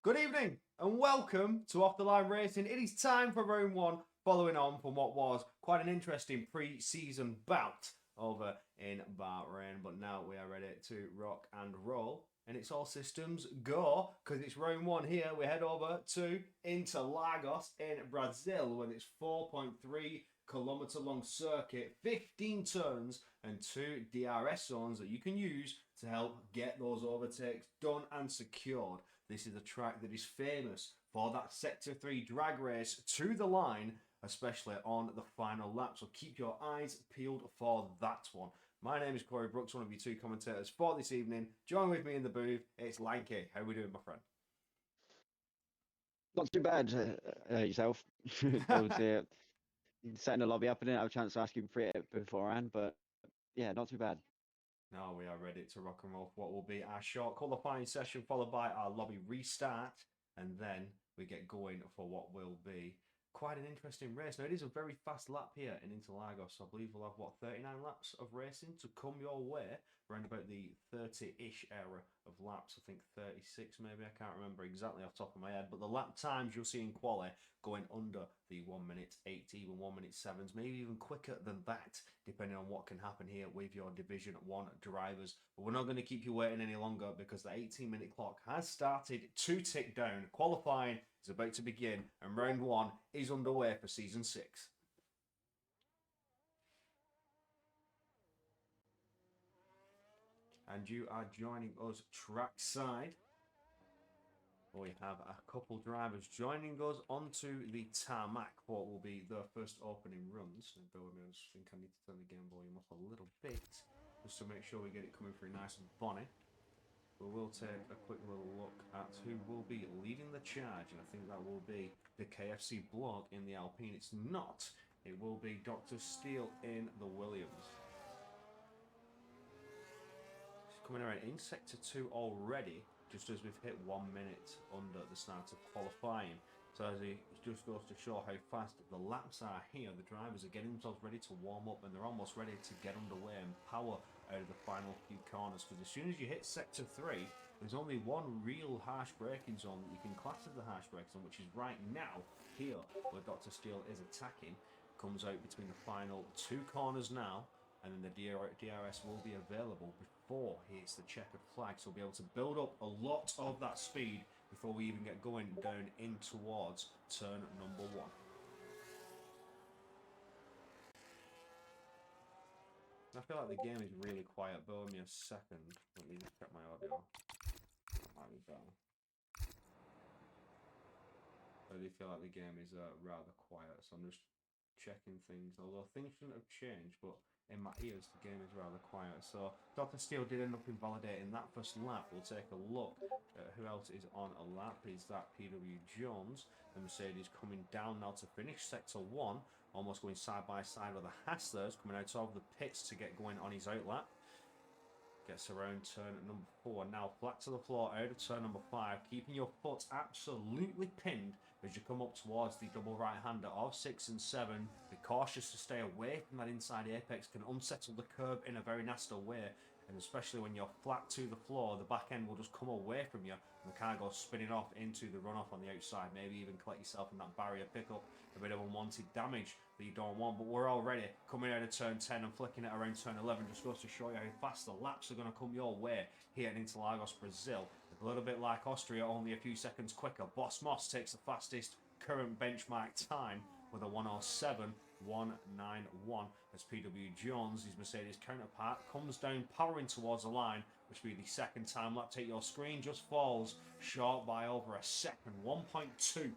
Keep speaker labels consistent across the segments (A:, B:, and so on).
A: Good evening and welcome to Off the Line Racing. It is time for round one, following on from what was quite an interesting pre-season bout over in Bahrain. But now we are ready to rock and roll, and it's all systems go because it's round one here. We head over to Interlagos in Brazil when it's 4.3 kilometer long circuit, 15 turns, and 2 DRS zones that you can use to help get those overtakes done and secured. This is a track that is famous for that Sector 3 drag race to the line, especially on the final lap. So keep your eyes peeled for that one. My name is Corey Brooks, one of your two commentators for this evening. Join with me in the booth, it's Lanky. How are we doing, my friend?
B: Not too bad, yourself. I was setting the lobby up. I didn't have a chance to ask you for it beforehand, but yeah, not too bad.
A: Now we are ready to rock and roll for what will be our short qualifying session, followed by our lobby restart, and then we get going for what will be quite an interesting race. Now, it is a very fast lap here in Interlagos. I believe we'll have, 39 laps of racing to come your way, around about the 30-ish era of laps. I think 36 maybe, I can't remember exactly off the top of my head. But the lap times you'll see in quali going under the 1 minute 80, even 1 minute 7s, maybe even quicker than that, depending on what can happen here with your Division 1 drivers. But we're not going to keep you waiting any longer because the 18-minute clock has started to tick down. Qualifying is about to begin, and round one is underway for season 6. And you are joining us trackside. We have a couple drivers joining us onto the tarmac for what will be the first opening runs. And bear with me, I just think I need to turn the game volume up a little bit just to make sure we get it coming through nice and bonny. We will take a quick little look at who will be leading the charge, and I think that will be the KFC block in the Alpine. It's not. It will be Dr. Steele in the Williams. He's coming around in Sector 2 already, just as we've hit 1 minute under the start of qualifying. So as it just goes to show how fast the laps are here, the drivers are getting themselves ready to warm up, and they're almost ready to get underway and power out of the final few corners, because as soon as you hit Sector 3, there's only one real harsh braking zone that you can class as the harsh braking zone, which is right now here where Dr. Steele is attacking. Comes out between the final 2 corners now, and then the DRS will be available before he hits the checkered flag, so we'll be able to build up a lot of that speed before we even get going down in towards turn number 1. I feel like the game is really quiet. Bear with me a second. Let me just check my audio. Might be better. I do feel like the game is rather quiet, so I'm just checking things. Although things shouldn't have changed, but in my ears the game is rather quiet. So Dr. Steele did end up invalidating that first lap. We'll take a look at who else is on a lap. Is that PW Jones? The Mercedes coming down now to finish Sector 1. Almost going side by side with the Hasslers, coming out of the pits to get going on his outlap. Gets around turn number 4. Now flat to the floor out of turn number 5. Keeping your foot absolutely pinned as you come up towards the double right-hander of 6 and 7. Be cautious to stay away from that inside apex. Can unsettle the curb in a very nasty way. And especially when you're flat to the floor, the back end will just come away from you, and the car goes spinning off into the runoff on the outside. Maybe even collect yourself in that barrier, pick up a bit of unwanted damage that you don't want. But we're already coming out of turn 10 and flicking it around turn 11. Just goes to show you how fast the laps are going to come your way here in Interlagos, Brazil. A little bit like Austria, only a few seconds quicker. Boss Moss takes the fastest current benchmark time with a 107.191 as PW Jones, his Mercedes counterpart, comes down powering towards the line, which will be the second time lap. Take your screen, just falls short by over a second, 1.2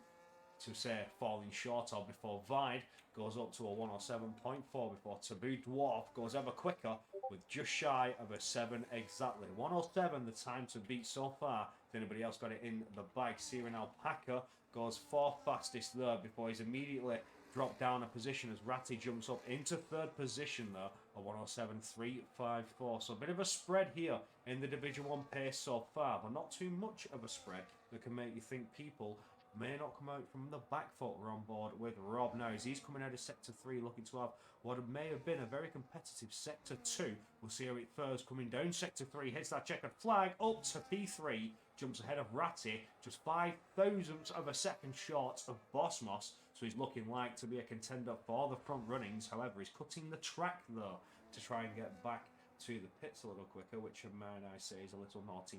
A: to say falling short of before Vide goes up to a 107.4 before Taboo Dwarf goes ever quicker with just shy of a 7 exactly. 107 the time to beat so far. If anybody else got it in the bag, Syrian Alpaca goes 4th fastest there before he's immediately dropped down a position as Ratty jumps up into 3rd position there, a 107.354. So a bit of a spread here in the Division 1 pace so far, but not too much of a spread that can make you think people may not come out from the back foot. We're on board with Rob now as he's coming out of Sector 3 looking to have what may have been a very competitive Sector 2. We'll see how it fares coming down Sector 3, hits that checkered flag up to P3, jumps ahead of Ratty, just 5,000ths of a second short of Boss Moss, so he's looking like to be a contender for the front runnings. However, he's cutting the track though to try and get back to the pits a little quicker, which may I say is a little naughty.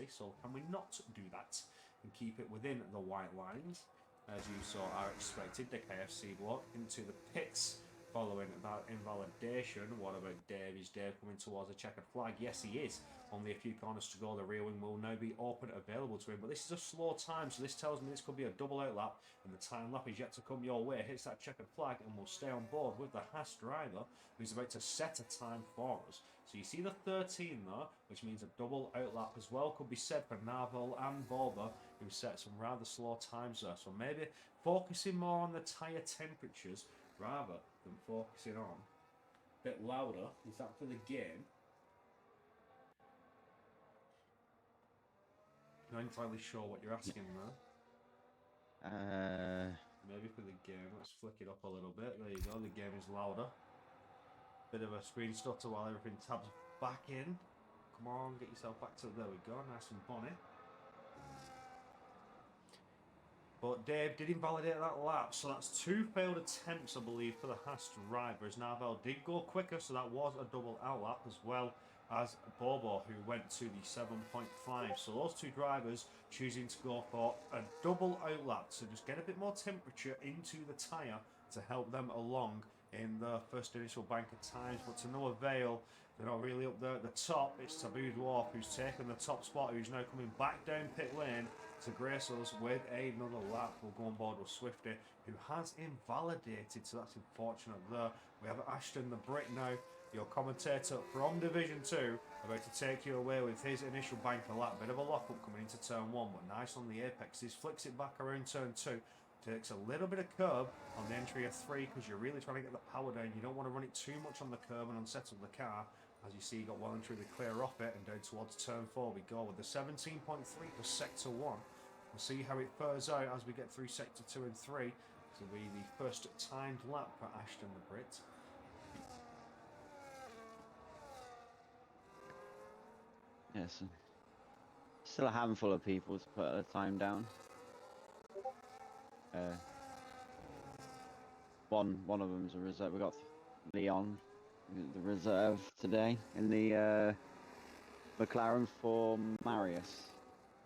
A: So can we not do that and keep it within the white lines, as you saw are expected? The KFC block into the pits following that invalidation. What about Dave? Is Dave coming towards a checkered flag? Yes, he is. Only a few corners to go. The rear wing will now be open, available to him. But this is a slow time, so this tells me this could be a double out lap, and the time lap is yet to come your way. Hits that checkered flag, and we'll stay on board with the Haas driver, who's about to set a time for us. So you see the 13 there, which means a double out lap as well could be said for Narvel and Boba, who set some rather slow times there. So maybe focusing more on the tyre temperatures rather than focusing on a bit louder. Is that for the game? Not entirely sure what you're asking there. Maybe for the game. Let's flick it up a little bit. There you go. The game is louder. Bit of a screen stutter while everything tabs back in. Come on, get yourself back to... There we go. Nice and bonny. But Dave did invalidate that lap, so that's 2 failed attempts, I believe, for the Haas driver, as Narvel did go quicker, so that was a double out lap, as well as Bobo, who went to the 7.5. So those two drivers choosing to go for a double out lap, so just get a bit more temperature into the tyre to help them along in the first initial bank of times, but to no avail. They're not really up there at the top. It's Taboo Dwarf who's taken the top spot, who's now coming back down pit lane to grace us with another lap. We'll go on board with Swifty, who has invalidated, so that's unfortunate there. We have Ashton the Brit now, your commentator from Division 2, about to take you away with his initial banker lap. Bit of a lock-up coming into turn 1, but nice on the apex. He flicks it back around turn 2. Takes a little bit of curb on the entry of 3 because you're really trying to get the power down. You don't want to run it too much on the curb and unsettle the car. As you see, you got well and truly clear off it, and down towards turn 4 we go with the 17.3 for sector 1. We'll see how it fares out as we get through sector 2 and 3. This will be the first timed lap for Ashton the Brit.
B: Yes. Still a handful of people to put a time down. One of them's a reserve. We got Leon, the reserve today in the McLaren for Marius,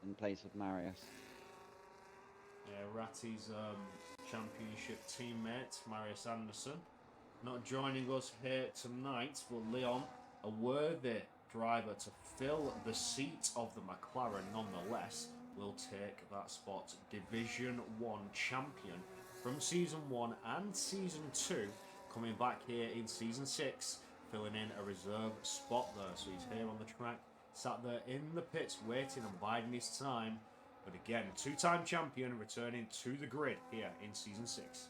B: in place of Marius.
A: Yeah, Ratty's championship teammate, Marius Anderson, not joining us here tonight, but Leon, a worthy driver to fill the seat of the McLaren nonetheless, will take that spot. Division 1 champion from Season 1 and Season 2, coming back here in Season 6, filling in a reserve spot there. So he's here on the track, sat there in the pits, waiting and biding his time. But again, two-time champion returning to the grid here in Season 6.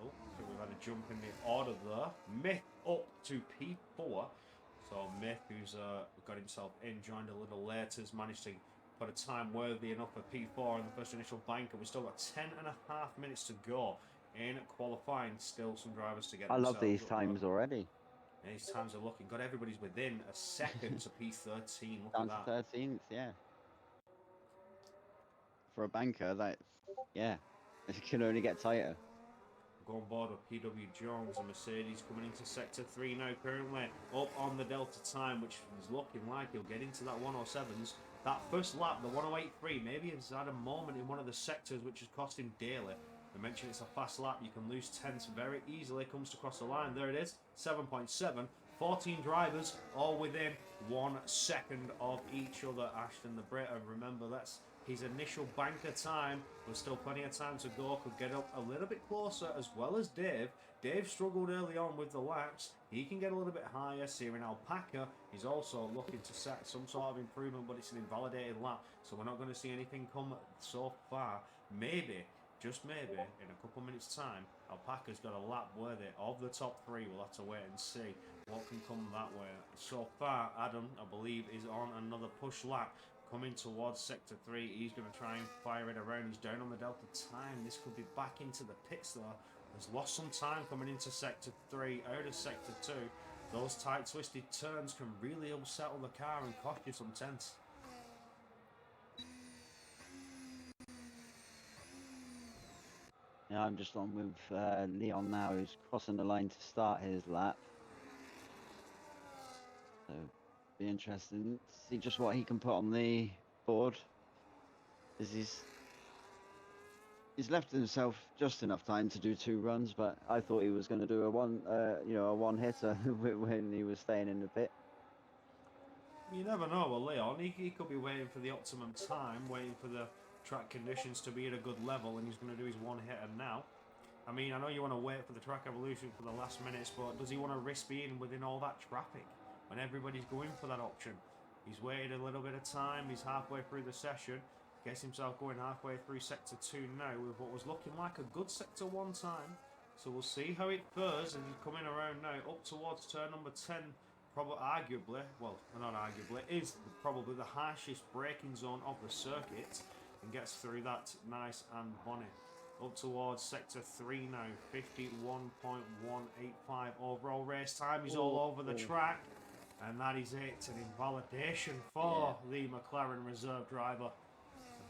A: Oh, so we've had a jump in the order there. Myth up to P4. So Myth, who's got himself in, joined a little later, has managed to put a time worthy enough for P4 in the first initial banker. We've still got 10.5 minutes to go in qualifying. Still some drivers to get.
B: I love these times already.
A: And these times are looking good. Everybody's within a second to P13. Look
B: Down
A: at
B: to
A: that.
B: 13th, yeah. For a banker, that, yeah, it can only get tighter.
A: Go on board with PW Jones and Mercedes coming into sector 3 now, currently up on the Delta time, which is looking like he'll get into that 107s. That first lap, the 108.3, maybe he's had a moment in one of the sectors which has cost him dearly. I mentioned it's a fast lap, you can lose tenths very easily. Comes to cross the line, there it is, 7.7. 14 drivers, all within 1 second of each other. Ashton the Brit, and remember that's his initial banker time. There's still plenty of time to go. Could get up a little bit closer, as well as Dave. Dave struggled early on with the laps. He can get a little bit higher. Searing Alpaca is also looking to set some sort of improvement, but it's an invalidated lap, so we're not going to see anything come so far. Maybe just maybe in a couple of minutes' time, Alpaca's got a lap worthy of the top three. We'll have to wait and see what can come that way. So far, Adam, I believe, is on another push lap coming towards sector 3. He's going to try and fire it around. He's down on the delta time. This could be back into the pits though. Has lost some time coming into sector 3 out of sector 2. Those tight twisted turns can really unsettle the car and cost you some tenths.
B: Yeah, I'm just on with Leon now, who's crossing the line to start his lap. So, be interesting to see just what he can put on the board. Because he's left himself just enough time to do 2 runs, but I thought he was going to do a one hitter when he was staying in the pit.
A: You never know with Leon. He could be waiting for the optimum time, waiting for the track conditions to be at a good level, and he's going to do his one hitter now. I mean, I know you want to wait for the track evolution for the last minutes, but does he want to risk being within all that traffic when everybody's going for that option? He's waited a little bit of time. He's halfway through the session. Gets himself going halfway through sector 2 now with what was looking like a good sector 1 time. So we'll see how it fares, and he's coming around now up towards turn number 10. Probably, arguably, well, not arguably, is probably the harshest braking zone of the circuit, and gets through that nice and bonny. Up towards sector 3 now, 51.185 overall race time. He's all over the track, and that is it. An invalidation for the McLaren reserve driver.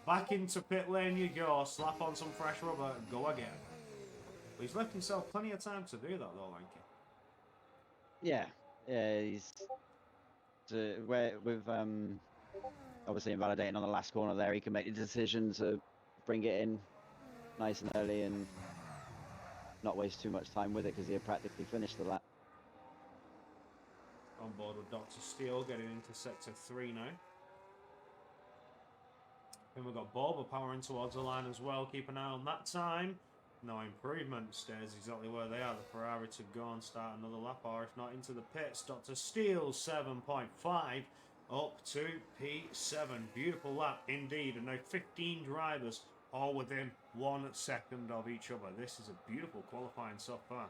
A: Back into pit lane you go, slap on some fresh rubber, go again. But he's left himself plenty of time to do that though, Lanky.
B: Yeah, he's with obviously invalidating on the last corner there. He can make the decision to bring it in nice and early and not waste too much time with it because he had practically finished the lap.
A: On board with Dr. Steele getting into sector 3 now. Then we've got Boba powering towards the line as well. Keep an eye on that time. No improvement. Stays exactly where they are. The Ferrari to go and start another lap, or if not into the pits. Dr. Steele 7.5 up to P7. Beautiful lap indeed. And now 15 drivers all within 1 second of each other. This is a beautiful qualifying so far.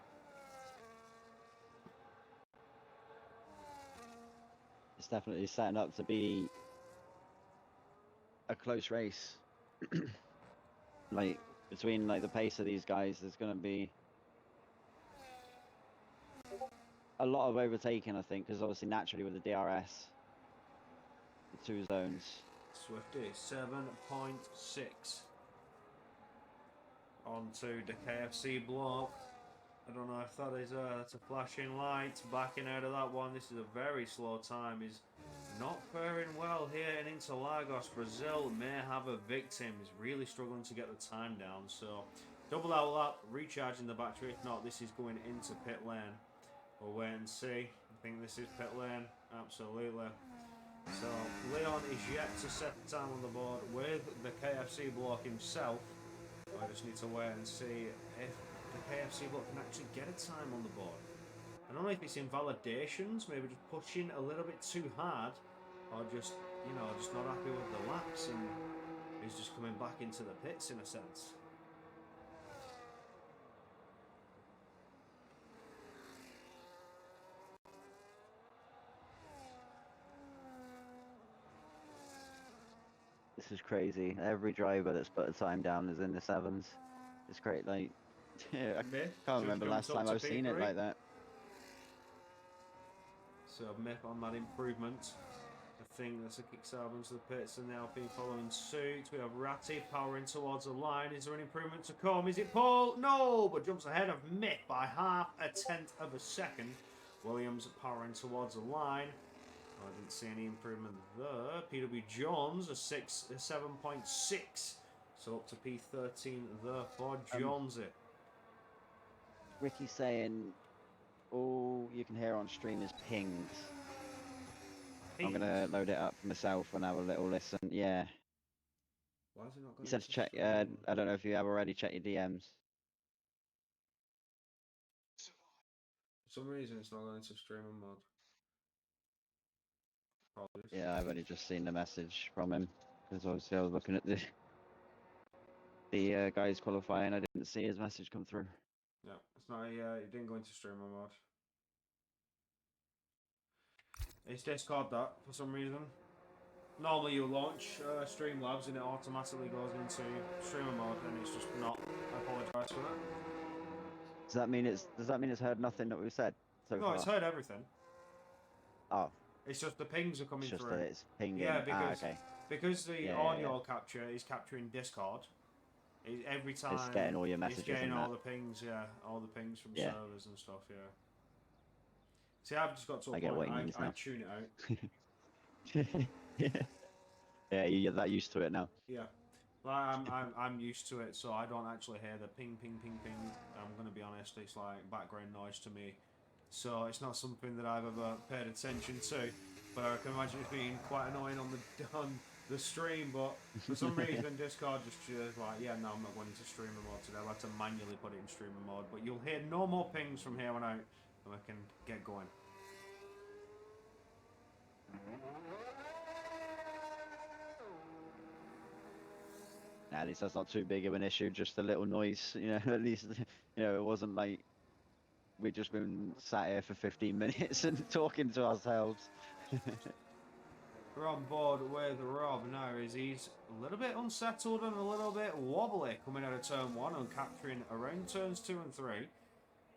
B: It's definitely setting up to be a close race. Like between the pace of these guys, there's going to be a lot of overtaking, I think, because obviously naturally with the DRS, the 2 zones.
A: Swifty 7.6 onto the KFC block. I don't know if that is that's a flashing light. Backing out of that one. This is a very slow time. He's not faring well here in Interlagos. Brazil may have a victim. He's really struggling to get the time down. So double out lap, recharging the battery. If not, this is going into pit lane. We'll wait and see. I think this is pit lane. Absolutely. So Leon is yet to set the time on the board with the KFC block himself. I just need to wait and see if the KFC block can actually get a time on the board. I don't know if it's invalidations, maybe just pushing a little bit too hard, or just, just not happy with the laps and he's just coming back into the pits in a sense.
B: This is crazy. Every driver that's put a time down is in the 7s. It's great. I can't remember last time I've seen it like that.
A: So Myth on that improvement. I think that's a kicks album to the pits and the Alpine following suit. We have Ratty powering towards the line. Is there an improvement to come? Is it Paul? No, but jumps ahead of Myth by 0.5 of a second. Williams powering towards the line. I didn't see any improvement there. PW Jones a 7.6. So up to P13 there for Jonesy.
B: Ricky saying all you can hear on stream is pings. I'm going to load it up for myself and have a little listen. Yeah.
A: Why is it not going
B: You said to check, I don't know if you have already checked your DMs.
A: For some reason it's not going into streaming mode. Apologies.
B: Yeah, I've only just seen the message from him because obviously I was looking at the the guys qualifying. I didn't see his message come through.
A: Yeah, it's not. It didn't go into streamer mode. It's Discord that for some reason. Normally you launch Streamlabs and it automatically goes into streamer mode, and it's just not. I apologise for that.
B: Does that mean it's heard nothing that we've said so
A: No,
B: far?
A: it's heard everything.
B: Oh,
A: It's just the pings are coming
B: it's just
A: through.
B: that it's pinging.
A: Yeah, because
B: okay.
A: because the
B: Yeah,
A: audio capture is capturing Discord. Every time
B: It's getting all your messages
A: it's getting
B: and
A: all
B: that.
A: the pings, yeah, all the pings from
B: Yeah.
A: servers and stuff, yeah. See, I've just got to a
B: I get
A: point.
B: what he means
A: I
B: now.
A: tune it out.
B: Yeah, you get that used to it now.
A: Yeah, like I'm used to it, so I don't actually hear the ping, ping, ping, ping. I'm gonna be honest, it's like background noise to me, so it's not something that I've ever paid attention to. But I can imagine it being quite annoying on the stream. But for some reason, Discord just like, yeah, no, I'm not going into streamer mode today. I'll have to manually put it in streamer mode. But you'll hear no more pings from here on out, and we can get going.
B: At least that's not too big of an issue, just a little noise, you know, at least, you know, it wasn't like we've just been sat here for 15 minutes and talking to ourselves.
A: We're on board with Rob now, as he's a little bit unsettled and a little bit wobbly coming out of turn 1 and capturing around turns 2 and 3.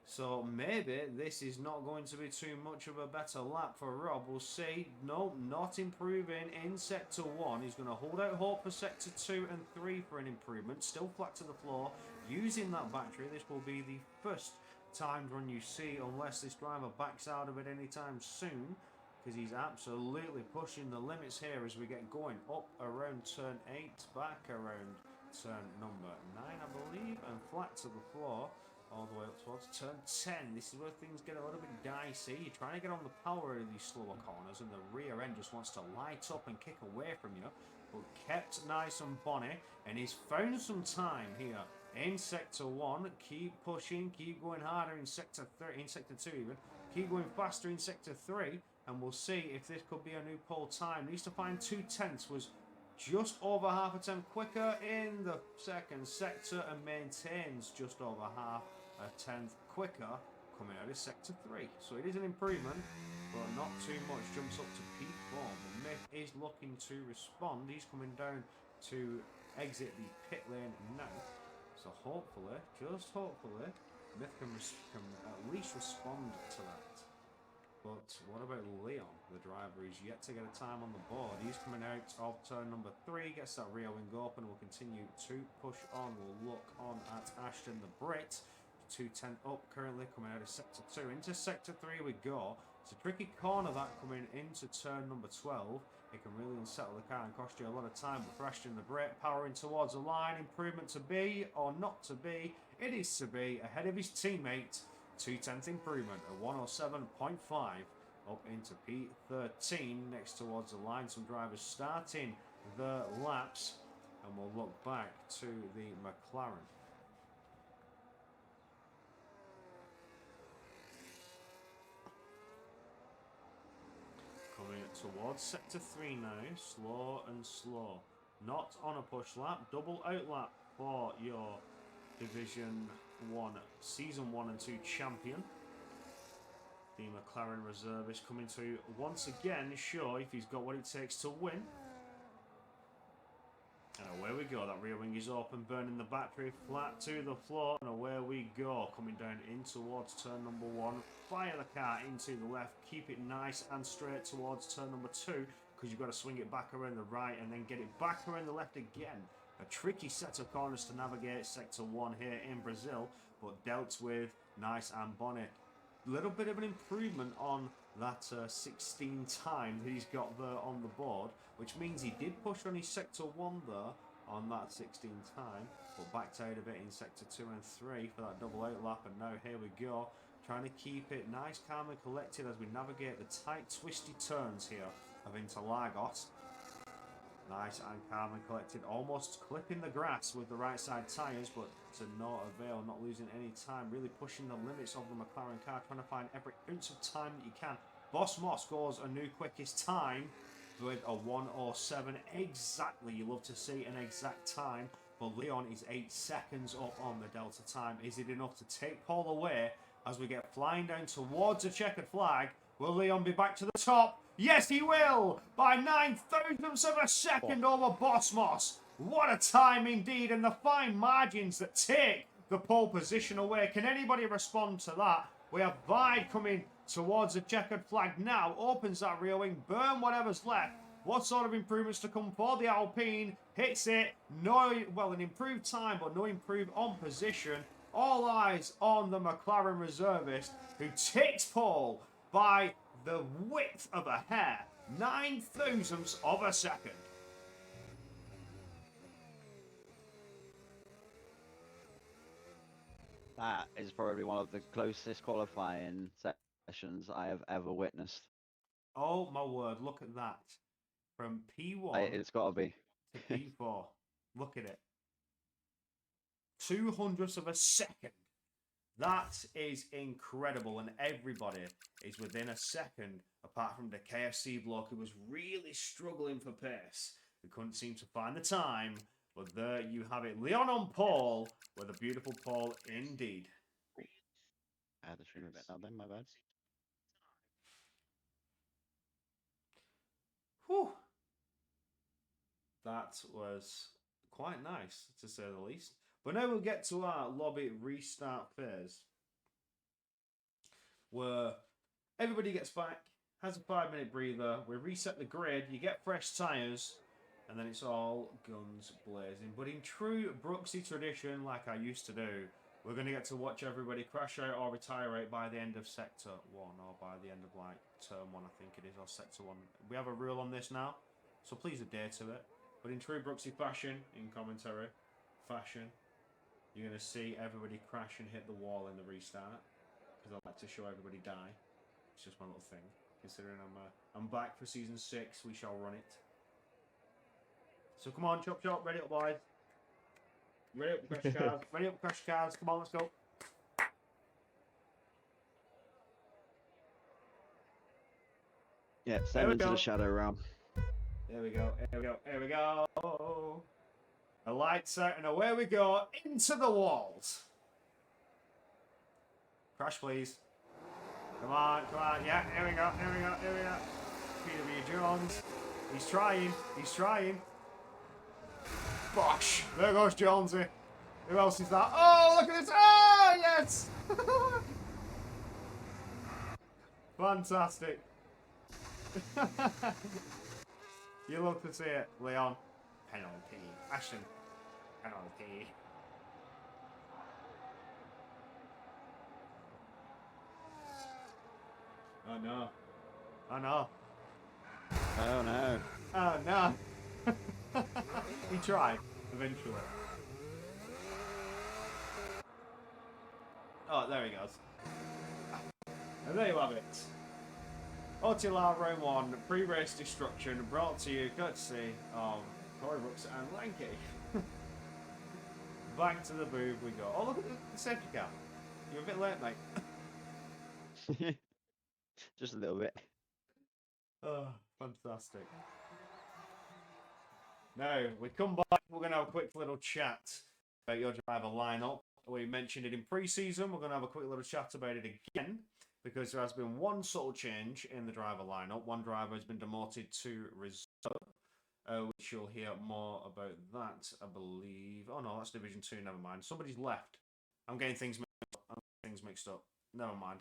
A: So maybe this is not going to be too much of a better lap for Rob. We'll see. No, not improving in Sector 1. He's going to hold out hope for Sector 2 and 3 for an improvement. Still flat to the floor. Using that battery, this will be the first timed run you see, unless this driver backs out of it anytime soon, because he's absolutely pushing the limits here as we get going up around turn 8, back around turn number 9, I believe, and flat to the floor all the way up towards turn 10. This is where things get a little bit dicey. You're trying to get on the power of these slower corners, and the rear end just wants to light up and kick away from you, but kept nice and bonny, and he's found some time here in Sector 1. Keep pushing, keep going harder in Sector 3, in Sector 2 even. Keep going faster in Sector 3, and we'll see if this could be a new pole time. Needs to find 2/10, was just over half a tenth quicker in the second sector, and maintains just over half a tenth quicker coming out of Sector 3. So it is an improvement, but not too much. Jumps up to P4. The Myth is looking to respond. He's coming down to exit the pit lane now. So hopefully, just hopefully, Myth can at least respond to that. But what about Leon? The driver is yet to get a time on the board. He's coming out of turn number 3, gets that rear wing up, and will continue to push on. We'll look on at Ashton the Brit. 210 up currently, coming out of Sector 2. Into Sector 3 we go. It's a tricky corner that coming into turn number 12. It can really unsettle the car and cost you a lot of time. But for Ashton the Brit, powering towards the line. Improvement to be or not to be? It is to be, ahead of his teammate. 2/10 improvement at 107.5 up into P13 next towards the line. Some drivers starting the laps, and we'll look back to the McLaren. Coming towards Sector 3 now, slow and slow. Not on a push lap, double out lap for your Division 1, Season 1 and 2 champion. The McLaren reservist coming to once again show if he's got what it takes to win. And away we go. That rear wing is open, burning the battery flat to the floor, and away we go. Coming down in towards turn number 1. Fire the car into the left. Keep it nice and straight towards turn number 2, because you've got to swing it back around the right and then get it back around the left again. A tricky set of corners to navigate Sector 1 here in Brazil, but dealt with nice and bonny. Little bit of an improvement on that 16 time that he's got there on the board, which means he did push on his Sector 1 there on that 16 time, but backed out of it in Sector 2 and 3 for that double out lap, and now here we go, trying to keep it nice, calm and collected as we navigate the tight, twisty turns here of Interlagos. Nice and calm and collected, almost clipping the grass with the right side tyres, but to no avail, not losing any time, really pushing the limits of the McLaren car, trying to find every ounce of time that you can. Boss Moss scores a new quickest time with a 1:07 exactly. You love to see an exact time, but but Leon is 8 seconds up on the Delta time. Is it enough to take Paul away as we get flying down towards a checkered flag? Will Leon be back to the top? Yes, he will! By 9 thousandths of a second over Bosmos. What a time indeed, and the fine margins that take the pole position away. Can anybody respond to that? We have Vide coming towards the checkered flag now. Opens that rear wing. Burn whatever's left. What sort of improvements to come for the Alpine? Hits it. No, well, an improved time, but no improved on position. All eyes on the McLaren reservist, who takes pole by the width of a hair. 9 thousandths of a second.
B: That is probably one of the closest qualifying sessions I have ever witnessed.
A: Oh my word, look at that. From P1
B: It's got to be.
A: to P4. Look at it. 200ths of a second. That is incredible, and everybody is within a second, apart from the KFC bloke who was really struggling for pace. We couldn't seem to find the time, but there you have it. Leon on pole, with a beautiful pole indeed.
B: I had the stream a bit now then, my bad.
A: Whew. That was quite nice, to say the least. But now we'll get to our lobby restart phase, where everybody gets back, has a 5-minute breather, we reset the grid, you get fresh tyres, and then it's all guns blazing. But in true Brooksy tradition, like I used to do, we're going to get to watch everybody crash out or retire out by the end of Sector 1, or by the end of, like, Turn 1, I think it is, or Sector 1. We have a rule on this now, so please adhere to it. But in true Brooksy fashion, in commentary fashion, you're going to see everybody crash and hit the wall in the restart, because I like to show everybody die. It's just my little thing. Considering I'm back for Season 6, we shall run it. So come on, chop chop, ready up boys. Ready up crash cars, ready up crash cars, come on, let's go.
B: Yeah, send into the shadow realm.
A: Here we go, here we go, here we go. The lights out and away we go into the walls. Crash please. Come on, yeah, here we go, here we go, here we go. PW Jones, he's trying. Bosh, there goes Jonesy. Who else is that? Oh, look at this, oh, yes! Fantastic. You love to see it, Leon. Penalty. Ashton. Penalty. Oh no. Oh no.
B: Oh no.
A: Oh no. He tried, eventually. Oh, there he goes. And there you have it. OTLR Round 1, pre-race destruction, brought to you courtesy of Corey Brooks and Lanky. Back to the booth we go. Oh, look at the safety car. You're a bit late, mate.
B: Just a little bit.
A: Oh, fantastic. Now, we come back, we're going to have a quick little chat about your driver lineup. We mentioned it in pre-season, we're going to have a quick little chat about it again, because there has been one subtle change in the driver lineup. One driver has been demoted to reserve, which you'll hear more about that, I believe. Oh no, that's Division 2, never mind. Somebody's left. I'm getting things mixed up. Never mind.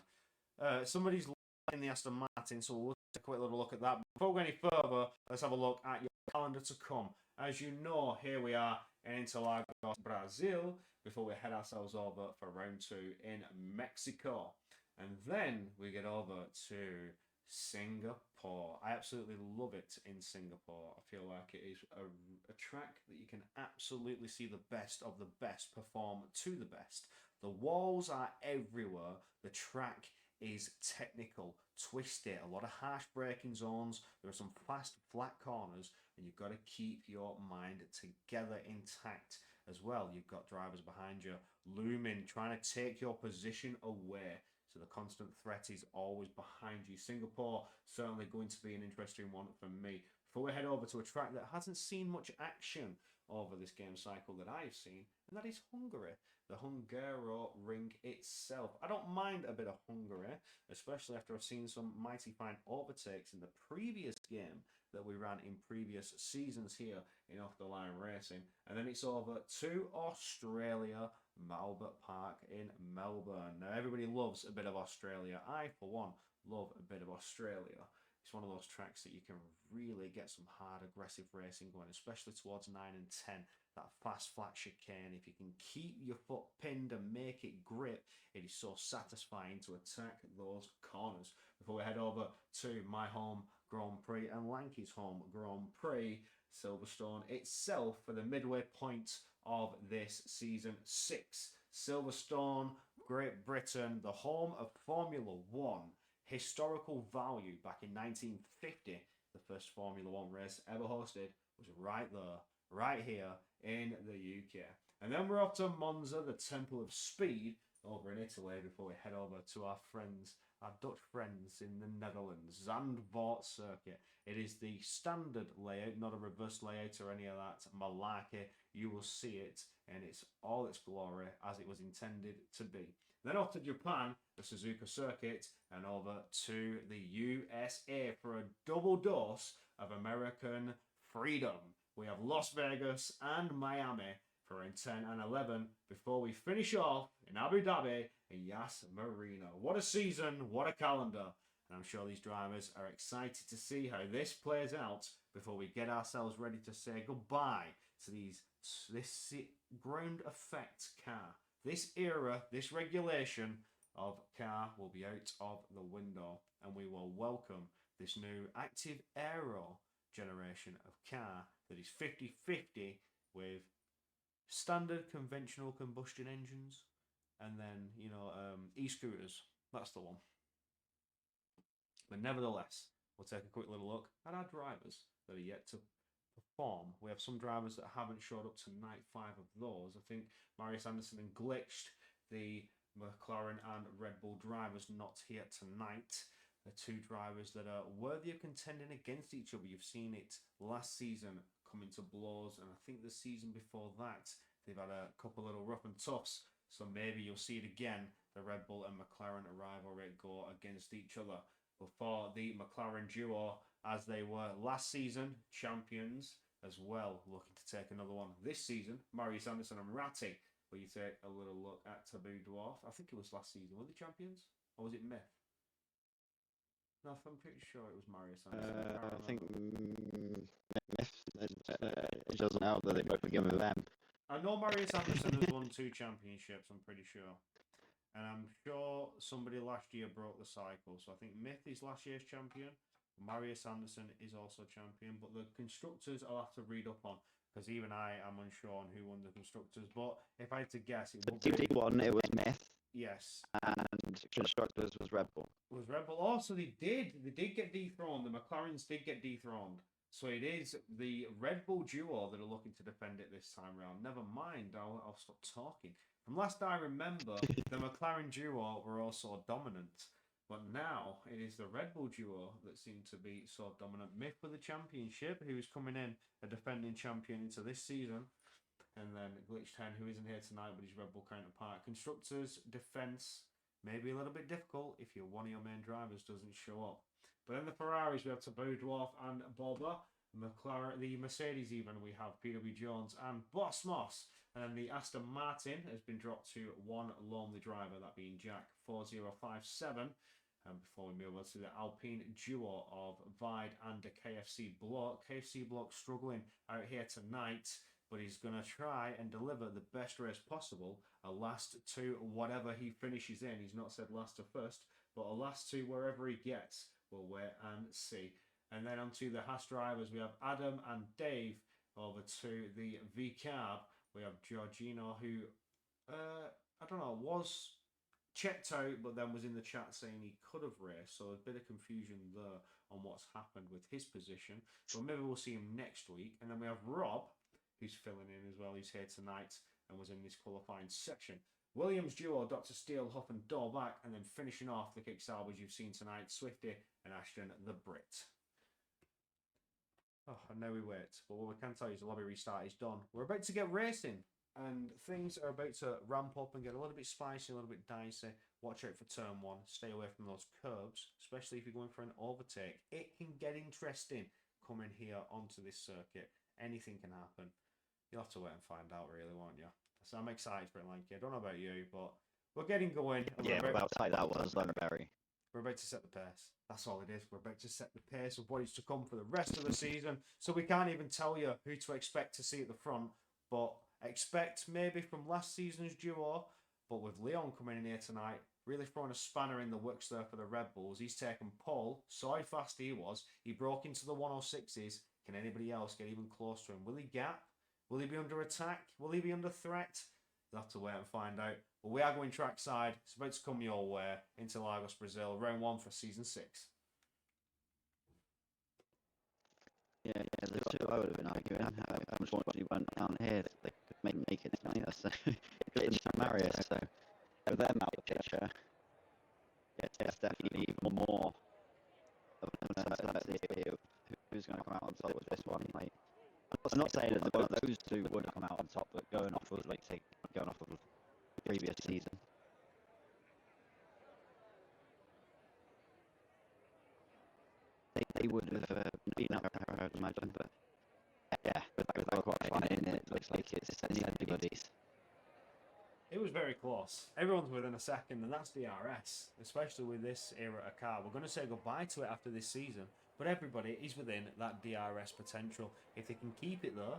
A: Somebody's left in the Aston Martin, so we'll take a quick little look at that. Before we go any further, let's have a look at your calendar to come. As you know, here we are in Interlagos, Brazil, before we head ourselves over for round 2 in Mexico. And then we get over to Singapore. I absolutely love it in Singapore. I feel like it is a track that you can absolutely see the best of the best perform to the best. The walls are everywhere. The track is technical, twisted, a lot of harsh braking zones. There are some fast, flat corners, and you've got to keep your mind together intact as well. You've got drivers behind you looming, trying to take your position away. So the constant threat is always behind you. Singapore, certainly going to be an interesting one for me. Before we head over to a track that hasn't seen much action over this game cycle that I've seen, and that is Hungary. The Hungaro Ring itself. I don't mind a bit of Hungary, especially after I've seen some mighty fine overtakes in the previous game that we ran in previous seasons here in Off the Line Racing. And then it's over to Australia, Albert Park in Melbourne. Now, everybody loves a bit of Australia. I, for one, love a bit of Australia. It's one of those tracks that you can really get some hard, aggressive racing going, especially towards 9 and 10. That fast, flat chicane. If you can keep your foot pinned and make it grip, it is so satisfying to attack those corners. Before we head over to my home Grand Prix and Lanky's home Grand Prix, Silverstone itself for the midway point of this season 6. Silverstone, Great Britain, the home of Formula One. Historical value back in 1950, the first Formula One race ever hosted was right there, right here in the UK. And then we're off to Monza, the Temple of Speed, over in Italy, before we head over to our friends, our Dutch friends in the Netherlands, Zandvoort Circuit. It is the standard layout, not a reverse layout or any of that malarkey. You will see it, and it's all its glory as it was intended to be. Then off to Japan, the Suzuka Circuit, and over to the USA for a double dose of American freedom. We have Las Vegas and Miami for in 10 and 11 before we finish off in Abu Dhabi and Yas Marina. What a season, what a calendar. And I'm sure these drivers are excited to see how this plays out before we get ourselves ready to say goodbye to this ground effect car. This era, this regulation of car will be out of the window, and we will welcome this new active aero generation of car that is 50-50 with standard conventional combustion engines and then, e-scooters. That's the one. But nevertheless, we'll take a quick little look at our drivers that are yet to perform. We have some drivers that haven't showed up to night 5 of those. I think Marius Anderson and Glitched, the McLaren and Red Bull drivers, not here tonight. The two drivers that are worthy of contending against each other. You've seen it last season coming to blows, and I think the season before that they've had a couple little rough and toughs. So maybe you'll see it again. The Red Bull and McLaren rivalry go against each other. Before the McLaren duo, as they were last season champions as well, looking to take another one this season. Marius Anderson and Ratti. Will you take a little look at Taboo Dwarf? I think it was last season. Were they champions? Or was it Myth? No, I'm pretty sure it was Marius Anderson.
B: I think it doesn't help that they both begin with them.
A: I know Marius Anderson has won 2 championships, I'm pretty sure. And I'm sure somebody last year broke the cycle. So I think Myth is last year's champion. Marius Anderson is also champion. But the constructors I'll have to read up on, because even I am unsure on who won the constructors. But if I had to guess, it would be...
B: TD1, it was Myth.
A: Yes.
B: And constructors was Red Bull.
A: It was Red Bull. Oh, so they did get dethroned. The McLarens did get dethroned. So it is the Red Bull duo that are looking to defend it this time around. Never mind, I'll stop talking. From last I remember, the McLaren duo were also dominant. But now it is the Red Bull duo that seem to be so dominant. Myth for the championship, who is coming in a defending champion into this season. And then Glitch 10, who isn't here tonight, but his Red Bull counterpart. Constructors, defence, maybe a little bit difficult if one of your main drivers doesn't show up. But then the Ferraris, we have Taboo Dwarf and Bobber. McLaren, the Mercedes even, we have PW Jones and Boss Moss. And then the Aston Martin has been dropped to one lonely driver, that being Jack 4057. And before we move on to the Alpine duo of Vide and the KFC Block. KFC Block struggling out here tonight, but he's going to try and deliver the best race possible. A last 2, whatever he finishes in. He's not said last or first, but a last 2 wherever he gets. We'll wait and see. And then onto the Haas drivers, we have Adam and Dave. Over to the V-Carb, we have Giorgino, who, I don't know, was checked out, but then was in the chat saying he could have raced. So a bit of confusion there on what's happened with his position. But maybe we'll see him next week. And then we have Rob, who's filling in as well. He's here tonight and was in this qualifying section. Williams duo, Dr. Steele, Huff and Dorback. And then finishing off the kick salvage you've seen tonight, Swifty and Ashton the Brit. Oh, and now we wait. But what we can tell you is the lobby restart is done. We're about to get racing, and things are about to ramp up and get a little bit spicy, a little bit dicey. Watch out for turn one. Stay away from those curbs, especially if you're going for an overtake. It can get interesting coming here onto this circuit. Anything can happen. You'll have to wait and find out, really, won't you? So I'm excited for it, Lanky. I don't know about you, but we're getting going.
B: Yeah, about tight that was, though, Barry.
A: We're about to set the pace. That's all it is. We're about to set the pace of what is to come for the rest of the season. So we can't even tell you who to expect to see at the front. But expect maybe from last season's duo. But with Leon coming in here tonight, really throwing a spanner in the works there for the Red Bulls. He's taken pole. Saw how fast he was. He broke into the 106s. Can anybody else get even close to him? Will he gap? Will he be under attack? Will he be under threat? You'll have to wait and find out. But we are going trackside. It's about to come your way into Lagos, Brazil. Round 1 for Season 6.
B: Yeah, the two I would have been arguing how unfortunately went down here. They could make it tonight. That's glitch to Marius. So with them out of the picture, yeah, it's definitely even more of an uncertainty of who's going to come out on top with this one. Like, I'm not saying that one of those two would have come out on top, but going off of the previous season. They would have been up there, I'd imagine, but yeah, without qualifying, it looks like it's anybody's.
A: It was very close. Everyone's within a second, and that's DRS, especially with this era of car. We're going to say goodbye to it after this season, but everybody is within that DRS potential. If they can keep it though,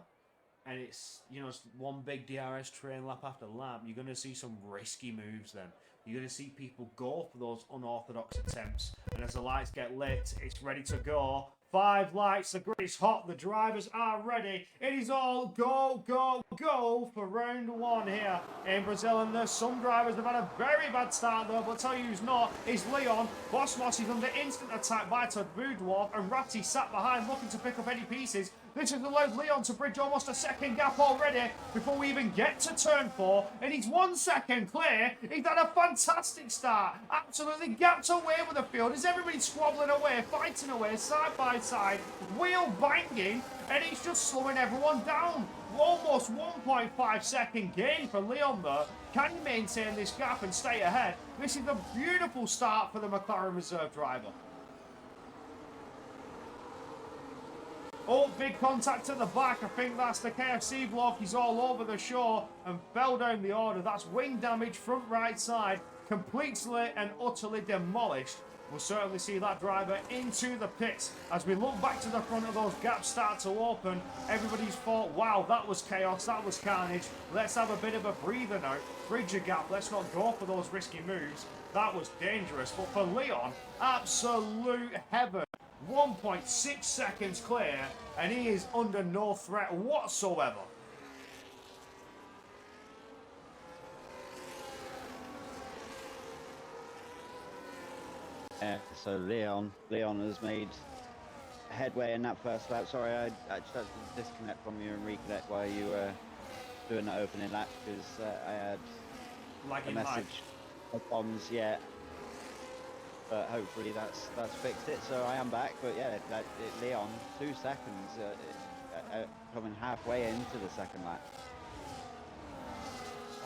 A: and it's, you know, it's one big DRS train lap after lap, you're going to see some risky moves then. You're going to see people go for those unorthodox attempts. And as the lights get lit, it's ready to go. 5 lights, the grid is hot, the drivers are ready. It is all go, go, go for round 1 here in Brazil. And there's some drivers that have had a very bad start though, but I'll tell you who's not, is Leon. Bossmos is under instant attack by Taboo Dwarf, and Ratty sat behind looking to pick up any pieces. This has allowed Leon to bridge almost a second gap already before we even get to turn 4. And he's 1 second clear. He's had a fantastic start. Absolutely gapped away with the field. Is everybody squabbling away, fighting away, side by side, wheel banging, and he's just slowing everyone down. Almost 1.5 second gain for Leon though. Can he maintain this gap and stay ahead? This is a beautiful start for the McLaren reserve driver. Oh, big contact at the back. I think that's the KFC block. He's all over the shore and fell down the order. That's wing damage, front right side, completely and utterly demolished. We'll certainly see that driver into the pits. As we look back to the front of those gaps start to open, everybody's thought, wow, that was chaos, that was carnage. Let's have a bit of a breather now. Bridge a gap. Let's not go for those risky moves. That was dangerous. But for Leon, absolute heaven. 1.6 seconds clear, and he is under no threat whatsoever.
B: Yeah, so Leon has made headway in that first lap. Sorry, I just had to disconnect from you and reconnect while you were doing that opening lap because I had a message of bombs yet. But hopefully that's fixed it. So I am back. But yeah, Leon, 2 seconds coming halfway into the second lap.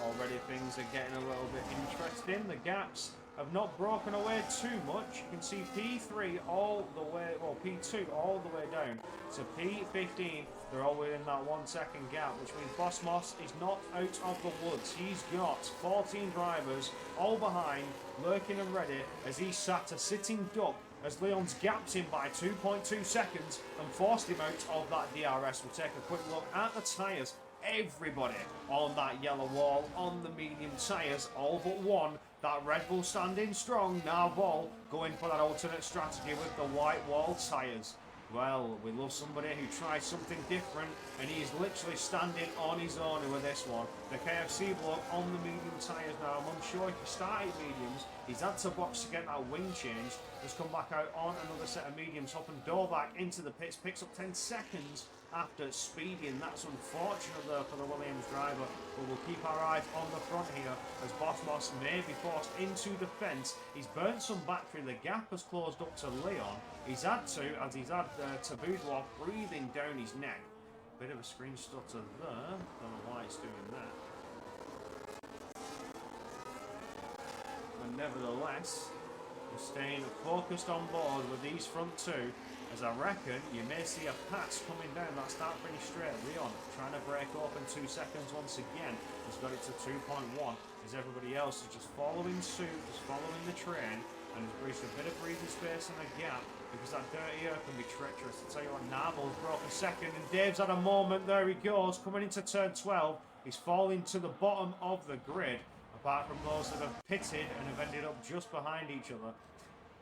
A: Already things are getting a little bit interesting. The gaps have not broken away too much. You can see P3 all the way, well, P2 all the way down to P15. They're all within that 1 second gap, which means Bossmos is not out of the woods. He's got 14 drivers all behind, lurking and ready as he sat a sitting duck as Leon's gapped him by 2.2 seconds and forced him out of that DRS. We'll take a quick look at the tyres. Everybody on that yellow wall on the medium tyres, all but one. That Red Bull standing strong. Now Vol going for that alternate strategy with the white wall tyres. Well, we love somebody who tries something different, and he is literally standing on his own with this one. The KFC bloke on the medium tyres now. I'm unsure if he started mediums. He's had to box to get that wing changed. Has come back out on another set of mediums, hopping door back into the pits, picks up 10 seconds after speeding. That's unfortunate though for the Williams driver, but we'll keep our eyes on the front here as Boss may be forced into the fence. He's burnt some battery, the gap has closed up to Leon. He's had to, as he's had Taboudois breathing down his neck. Bit of a screen stutter there, don't know why it's doing that. But nevertheless, we're staying focused on board with these front two, as I reckon you may see a pass coming down that start pretty straight. Leon trying to break open 2 seconds once again. He's got it to 2.1 as everybody else is just following suit, just following the train, and has reached a bit of breathing space and a gap because that dirty air can be treacherous. I tell you what, Narvel's broke a second and Dave's had a moment. There he goes, coming into turn 12. He's falling to the bottom of the grid, apart from those that have pitted and have ended up just behind each other.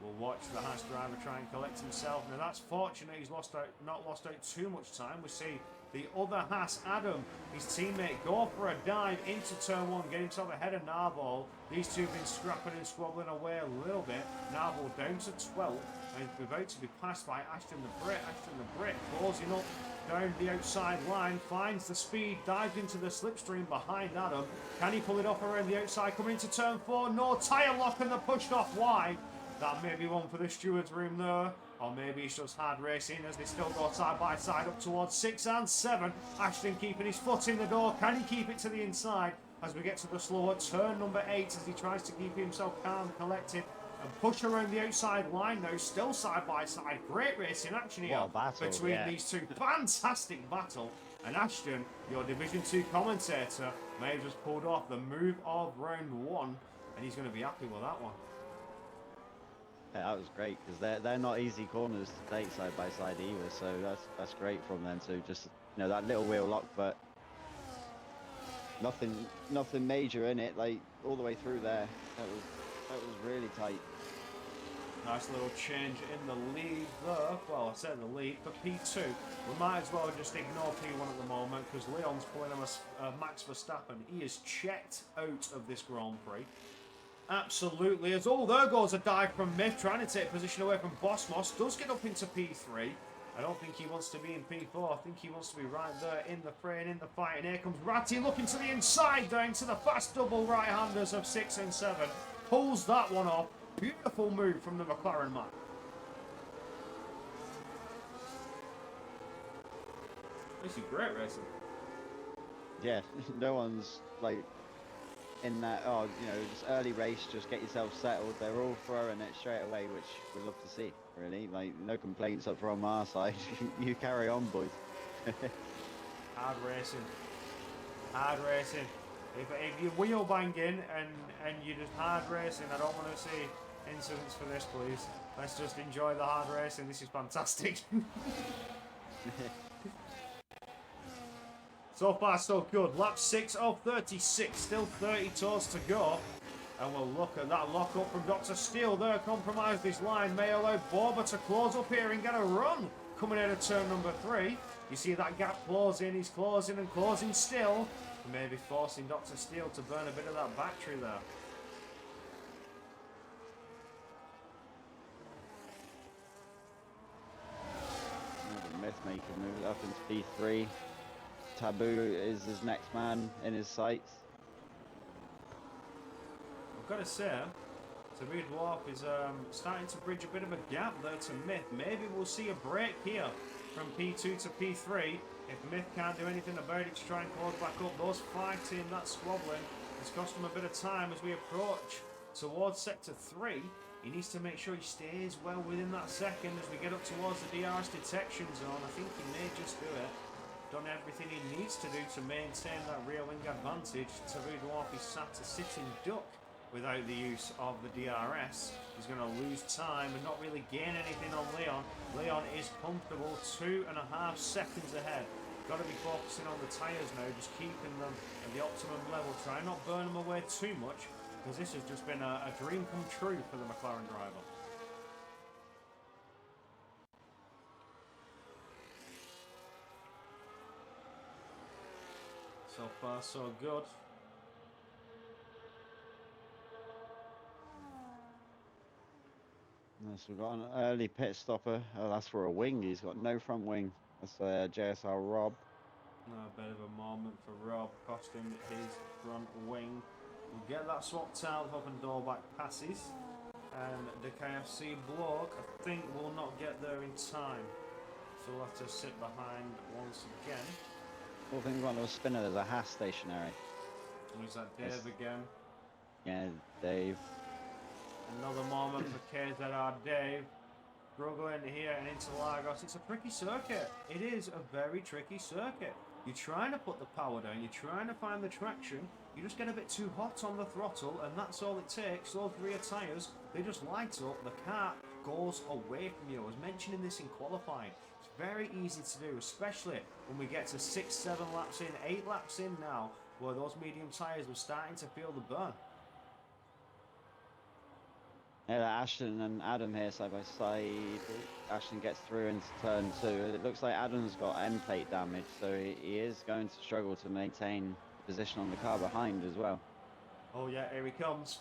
A: We'll watch the Haas driver try and collect himself. Now that's fortunate he's not lost out too much time. We see the other Haas, Adam, his teammate, go for a dive into turn 1, get himself ahead of Narvel. These two have been scrapping and squabbling away a little bit. Narvel down to 12 and is about to be passed by Ashton the Brit. Ashton the Brit closing up down the outside line, finds the speed, dives into the slipstream behind Adam. Can he pull it off around the outside? Coming into turn 4, no tyre lock and they're pushed off wide. That may be one for the steward's room there. Or maybe it's just hard racing as they still go side by side up towards 6 and 7. Ashton keeping his foot in the door. Can he keep it to the inside as we get to the slower turn number 8 as he tries to keep himself calm, collected, and push around the outside line now. Still side by side. Great racing action here between these two. Fantastic battle. And Ashton, your Division 2 commentator, may have just pulled off the move of round 1. And he's going to be happy with that one.
B: Yeah, that was great because they're not easy corners to take side by side either. So that's great from them to just that little wheel lock, but nothing major in it. Like all the way through there, that was really tight.
A: Nice little change in the lead there. Well, I said the lead for P2. We might as well just ignore P1 at the moment because Leon's pulling him a Max Verstappen. He is checked out of this Grand Prix. Absolutely, as there goes a dive from Myth, trying to take position away from Boss. Does get up into P3. I don't think he wants to be in P4. I think he wants to be right there in the fray and in the fight. And here comes Ratty looking to the inside, down to the fast double right-handers of 6 and 7. Pulls that one off. Beautiful move from the McLaren man. This is great racing.
B: Yeah, no one's like in that, just early race, just get yourself settled. They're all throwing it straight away, which we love to see, really. Like, no complaints up from our side. You carry on, boys.
A: Hard racing. Hard racing. If you're wheel banging and you're just hard racing, I don't want to see incidents for this, please. Let's just enjoy the hard racing. This is fantastic. So far, so good. Lap 6 of 36. Still 30 toes to go. And we'll look at that lock up from Dr. Steele there. Compromised his line. May allow Boba to close up here and get a run. Coming out of turn number 3. You see that gap closing. He's closing and closing still. Maybe forcing Dr. Steele to burn a bit of that battery there.
B: The Mythmaker moves up into P3. Taboo is his next man in his sights.
A: I've got to say, Taboo Dwarf is starting to bridge a bit of a gap there to Myth. Maybe we'll see a break here from P2 to P3. If Myth can't do anything about it to try and close back up, those fighting, that squabbling, has cost him a bit of time as we approach towards Sector 3. He needs to make sure he stays well within that second as we get up towards the DRS detection zone. I think he may just do it. Done everything he needs to do to maintain that rear wing advantage. Taboo Dwarf is sat to sitting duck without the use of the DRS. He's going to lose time and not really gain anything on Leon. Leon is comfortable, 2.5 seconds ahead. Got to be focusing on the tyres now, just keeping them at the optimum level. Try not burn them away too much, because this has just been a dream come true for the McLaren driver. So far, so good.
B: So we've got an early pit stopper. Oh, that's for a wing. He's got no front wing. That's JSR Rob.
A: A bit of a moment for Rob, costing his front wing. We'll get that swapped out, hoping door back passes. And the KFC block, I think, will not get there in time. So we'll have to sit behind once again.
B: All things onto a spinner, there's a Haas stationary.
A: Is that Dave again?
B: Yeah, Dave.
A: Another moment for KZR Dave. Struggling here and into Lagos. It's a tricky circuit. It is a very tricky circuit. You're trying to put the power down. You're trying to find the traction. You just get a bit too hot on the throttle, and that's all it takes. Those rear tyres, they just light up. The car goes away from you. I was mentioning this in qualifying. It's very easy to do, especially when we get to 6, 7 laps in, 8 laps in now, where those medium tyres were starting to feel the burn.
B: Yeah, Ashton and Adam here side by side. Ashton gets through into turn 2. It looks like Adam's got end plate damage, so he is going to struggle to maintain position on the car behind as well.
A: Oh yeah, here he comes.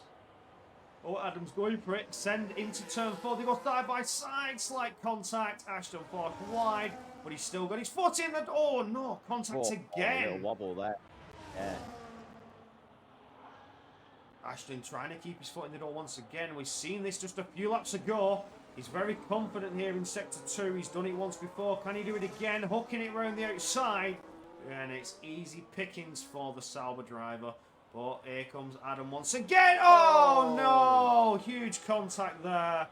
A: Oh, Adam's going for it. Send into turn 4. They go side by side. Slight contact. Ashton Clark wide, but he's still got his foot in. And oh no, contact again.
B: A little wobble there. Yeah.
A: Ashton trying to keep his foot in the door once again. We've seen this just a few laps ago. He's very confident here in Sector 2. He's done it once before. Can he do it again? Hooking it around the outside. And it's easy pickings for the Sauber driver. But here comes Adam once again. Oh, no! Huge contact there.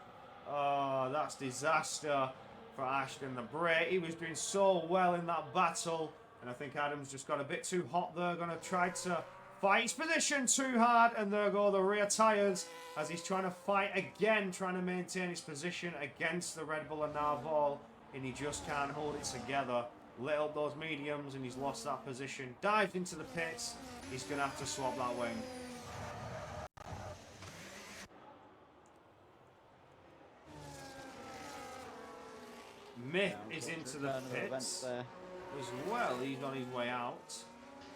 A: Oh, that's disaster for Ashton. The brake, he was doing so well in that battle. And I think Adam's just got a bit too hot there. Going to try to fight his position too hard. And there go the rear tyres as he's trying to fight again, trying to maintain his position against the Red Bull and Narval. And he just can't hold it together. Lit up those mediums and he's lost that position. Dived into the pits. He's going to have to swap that wing. Myth is into the pits as well. He's on his way out.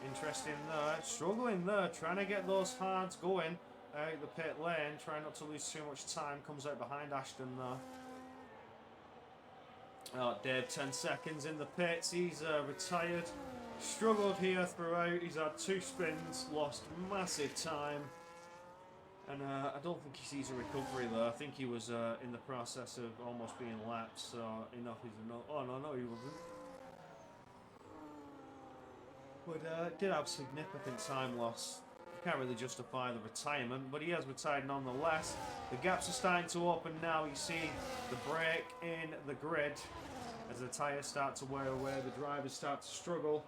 A: Interesting there. Struggling there. Trying to get those hards going out the pit lane. Trying not to lose too much time. Comes out behind Ashton there. Oh, Dave, 10 seconds in the pits. He's retired. Struggled here throughout. He's had 2 spins. Lost massive time. And I don't think he sees a recovery there. I think he was in the process of almost being lapped. So enough is enough. Oh, no, he wasn't. But did have significant time loss. You can't really justify the retirement, but he has retired nonetheless. The gaps are starting to open now. You see the break in the grid as the tyres start to wear away. The drivers start to struggle.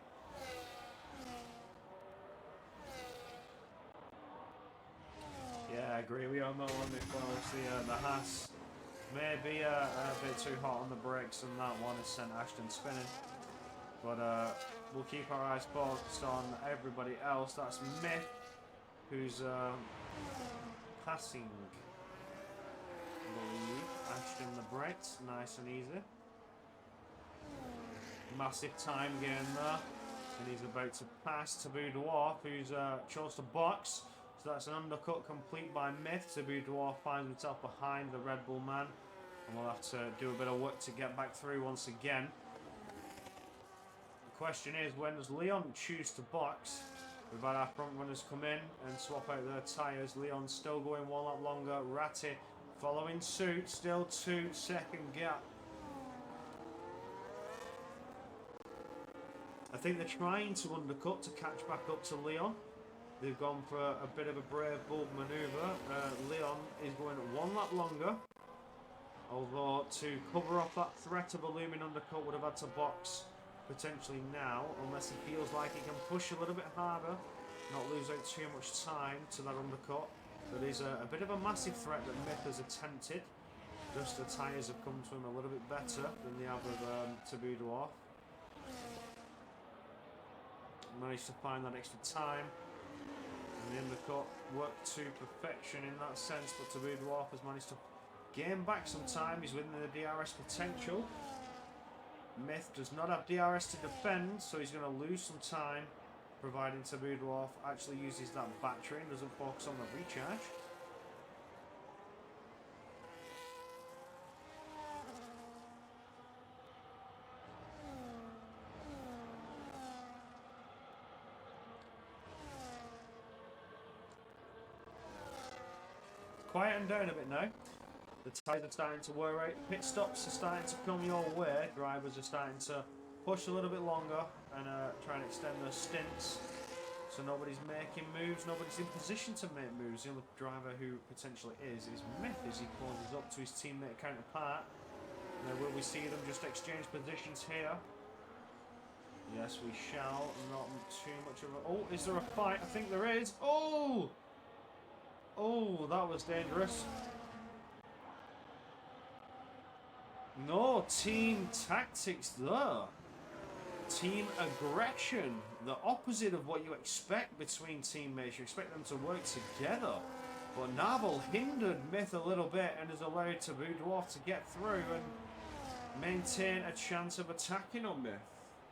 A: Yeah, I agree. We are not on it close. The Haas may be a bit too hot on the brakes, and that one has sent Ashton spinning. But we'll keep our eyes focused on everybody else. That's Myth, who's passing, I believe, Ashton the Brits. Nice and easy. Massive time gain there. And he's about to pass Taboo Dwarf, who's chose to box. So that's an undercut complete by Myth. Taboo Dwarf finds himself behind the Red Bull man. And we'll have to do a bit of work to get back through once again. The question is, when does Leon choose to box? We've had our front runners come in and swap out their tyres. Leon's still going 1 lap longer. Ratty following suit. Still 2-second gap. I think they're trying to undercut to catch back up to Leon. They've gone for a bit of a brave bulb manoeuvre. Leon is going 1 lap longer. Although to cover off that threat of a looming undercut would have had to box potentially now, unless he feels like he can push a little bit harder, not lose out too much time to that undercut. But is a bit of a massive threat that Myth has attempted. Just the tyres have come to him a little bit better than they have with Taboo Dwarf. Managed to find that extra time. And the undercut worked to perfection in that sense, but Taboo Dwarf has managed to gain back some time. He's within the DRS potential. Myth does not have DRS to defend, so he's going to lose some time, providing Taboo Dwarf actually uses that battery and doesn't focus on the recharge. quieting down a bit now. The tyres are starting to wear out. Pit stops are starting to come your way. Drivers are starting to push a little bit longer and try and extend their stints. So nobody's making moves, nobody's in position to make moves. The only driver who potentially is Myth as he closes up to his teammate counterpart. Now will we see them just exchange positions here? Yes, we shall. Not too much of a... Oh, is there a fight? I think there is. Oh! Oh, that was dangerous. No team tactics there. Team aggression. The opposite of what you expect between teammates. You expect them to work together. But Navel hindered Myth a little bit and has allowed Taboo Dwarf to get through and maintain a chance of attacking on Myth.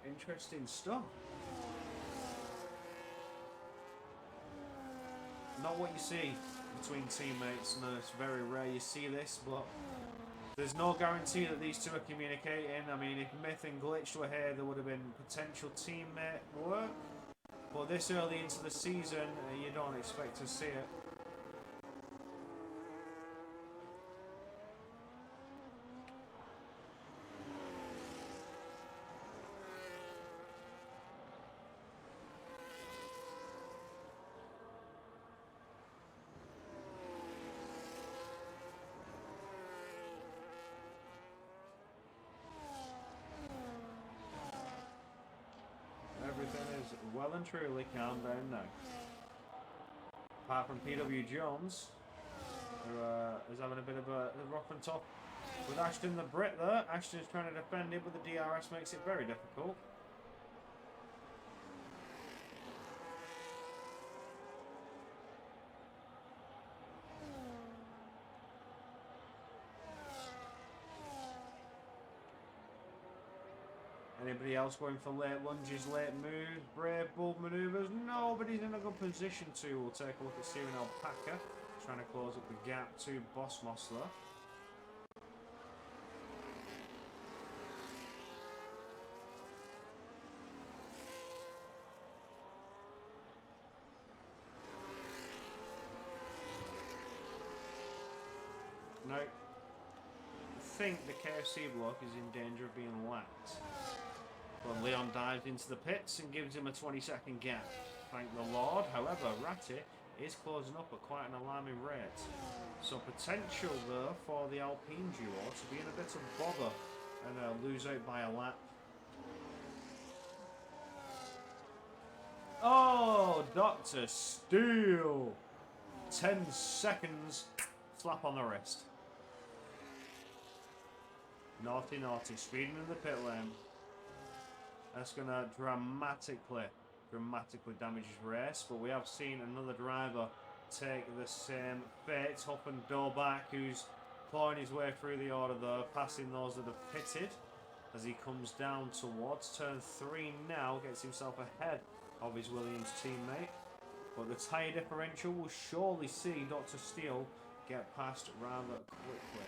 A: Interesting stuff. Not what you see between teammates, no, it's very rare you see this, but there's no guarantee that these two are communicating. I mean, if Myth and Glitched were here, there would have been potential teammate work, but this early into the season, you don't expect to see it. Everything is well and truly calmed down now. Apart from PW Jones, who is having a bit of a rough and tough with Ashton the Brit there. Ashton's trying to defend it, but the DRS makes it very difficult. Anybody else going for late lunges, late moves, brave, bold manoeuvres? Nobody's in a good position to. We'll take a look at Steven Alpaca, trying to close up the gap to Boss Mossler. Now, I think the KFC block is in danger of being lapped. But Leon dives into the pits and gives him a 20-second gap. Thank the Lord. However, Ratty is closing up at quite an alarming rate. So potential there for the Alpine duo to be in a bit of bother and lose out by a lap. Oh, Dr. Steel. 10 seconds. Slap on the wrist. Naughty, naughty. Speeding in the pit lane. That's going to dramatically damage his race. But we have seen another driver take the same fate. Huff and Dolbach, who's clawing his way through the order there, passing those that have pitted as he comes down towards turn 3 now, gets himself ahead of his Williams teammate. But the tyre differential will surely see Dr. Steele get past rather quickly.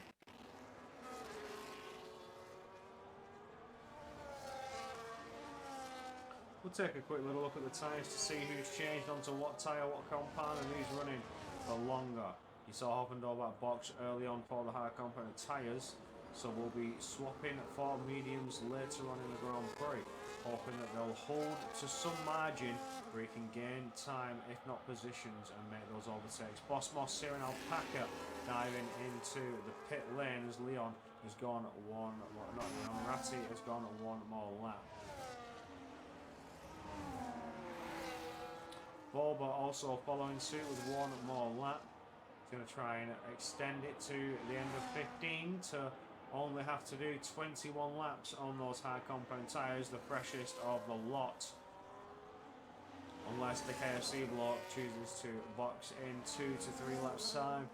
A: We'll take a quick little look at the tyres to see who's changed onto what tyre, what compound, and who's running for longer. You saw Hoffendorf box early on for the hard compound tyres, so we'll be swapping for mediums later on in the Grand Prix, hoping that they'll hold to some margin where he can gain time, if not positions, and make those overtakes. Boss Moss here and Alpaca diving into the pit lane as Leon has gone one, not Leon, Ratty has gone one more lap. Boba also following suit with one more lap. He's going to try and extend it to the end of 15 to only have to do 21 laps on those hard compound tyres, the freshest of the lot. Unless the KFC block chooses to box in 2 to 3 laps time.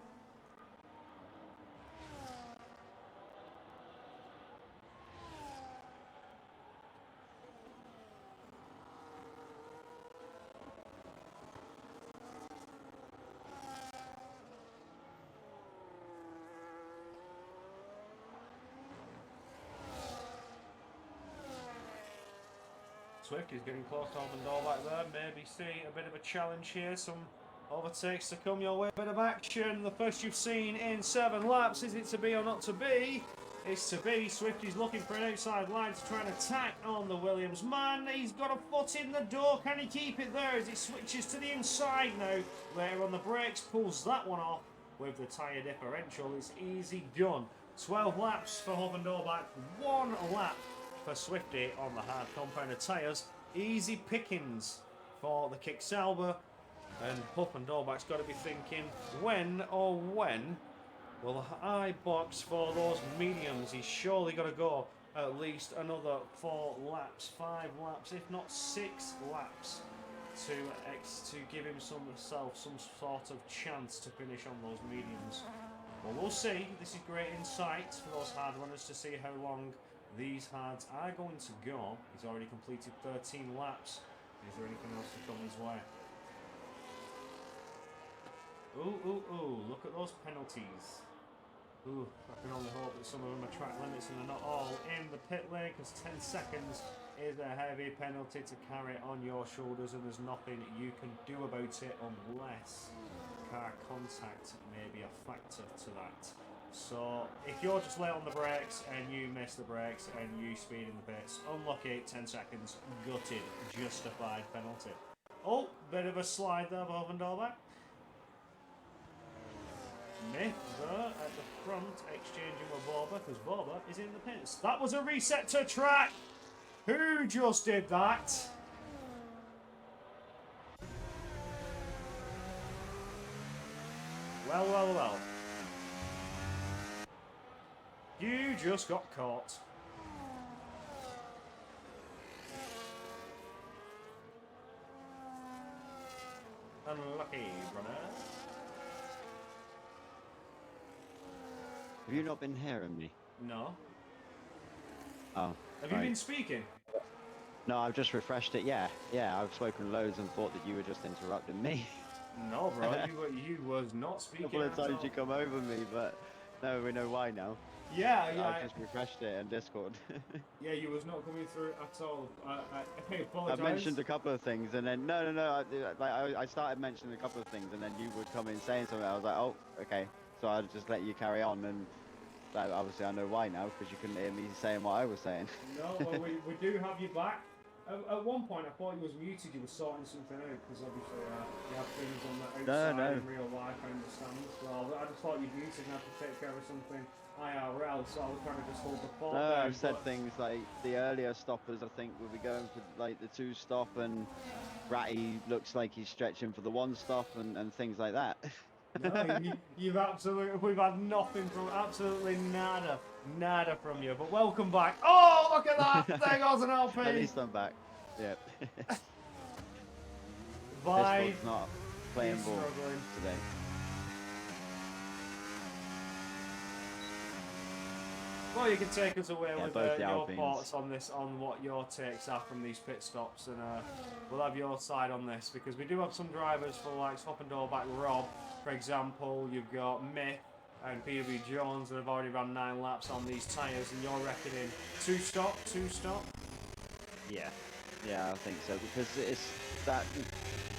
A: Swift is getting close to open door back there. Maybe see a bit of a challenge here. Some Overtakes to come your way. Bit of action. The first you've seen in 7 laps. Is it to be or not to be? It's to be. Swifty's looking for an outside line to try and attack on the Williams man. He's got a foot in the door. Can he keep it there as he switches to the inside now? Later on the brakes, pulls that one off with the tyre differential. It's easy done. 12 laps for Hovendorback. 1 lap for Swifty on the hard compounded tyres. Easy pickings for the Kick-Sauber. And Hovendorback's got to be thinking, when will the high box for those mediums? He's surely got to go at least another 4 laps, 5 laps, if not 6 laps to give himself some sort of chance to finish on those mediums. Well, we'll see. This is great insight for those hard runners to see how long these hards are going to go. He's already completed 13 laps. Is there anything else to come his way? Ooh, look at those penalties. Ooh, I can only hope that some of them are track limits and they're not all in the pit lane, because 10 seconds is a heavy penalty to carry on your shoulders, and there's nothing you can do about it unless car contact may be a factor to that. So if you're just late on the brakes and you miss the brakes and you speed in the pits, unlucky, 10 seconds, gutted, justified penalty. Oh, bit of a slide there, Hovendorback. Myth there at the front, exchanging with Borba, because Borba is in the pits. That was a reset to track! Who just did that? Well. You just got caught. Unlucky, brother.
B: Have you not been hearing me?
A: No.
B: Oh.
A: Have you been speaking?
B: No, I've just refreshed it. Yeah, I've spoken loads and thought that you were just interrupting me.
A: No, bro, you was not speaking.
B: A couple of times you come over me, but no, we know why now.
A: Yeah.
B: I just refreshed it in Discord.
A: Yeah, you was not coming through at all. I apologise.
B: I mentioned a couple of things, and then no. I started mentioning a couple of things, and then you would come in saying something. I was like, oh, okay. So I'll just let you carry on, and obviously I know why now, because you couldn't hear me saying what I was saying.
A: No, well, we do have you back. At one point, I thought you was muted. You were sorting something out, because obviously you have things on the outside in real life. I understand. Well, I just thought you'd muted and have to take care of something IRL, so I was trying to just hold the fort down.
B: I've said things like the earlier stoppers, I think, will be going for like the 2-stop, and Ratty looks like he's stretching for the 1-stop, and things like that.
A: No, you've absolutely, we've had nothing from, absolutely nada from you, but welcome back. Oh, look at that, there goes an LP.
B: At least I'm back, yep.
A: Discord's
B: not playing ball today.
A: Well, you can take us away with your
B: Alpines.
A: thoughts on this, on what your takes are from these pit stops, and we'll have your side on this, because we do have some drivers for like Hovendorback, Rob, for example. You've got Myth and PW Jones that have already run 9 laps on these tyres, and you're reckoning 2-stop.
B: Yeah, I think so, because it's that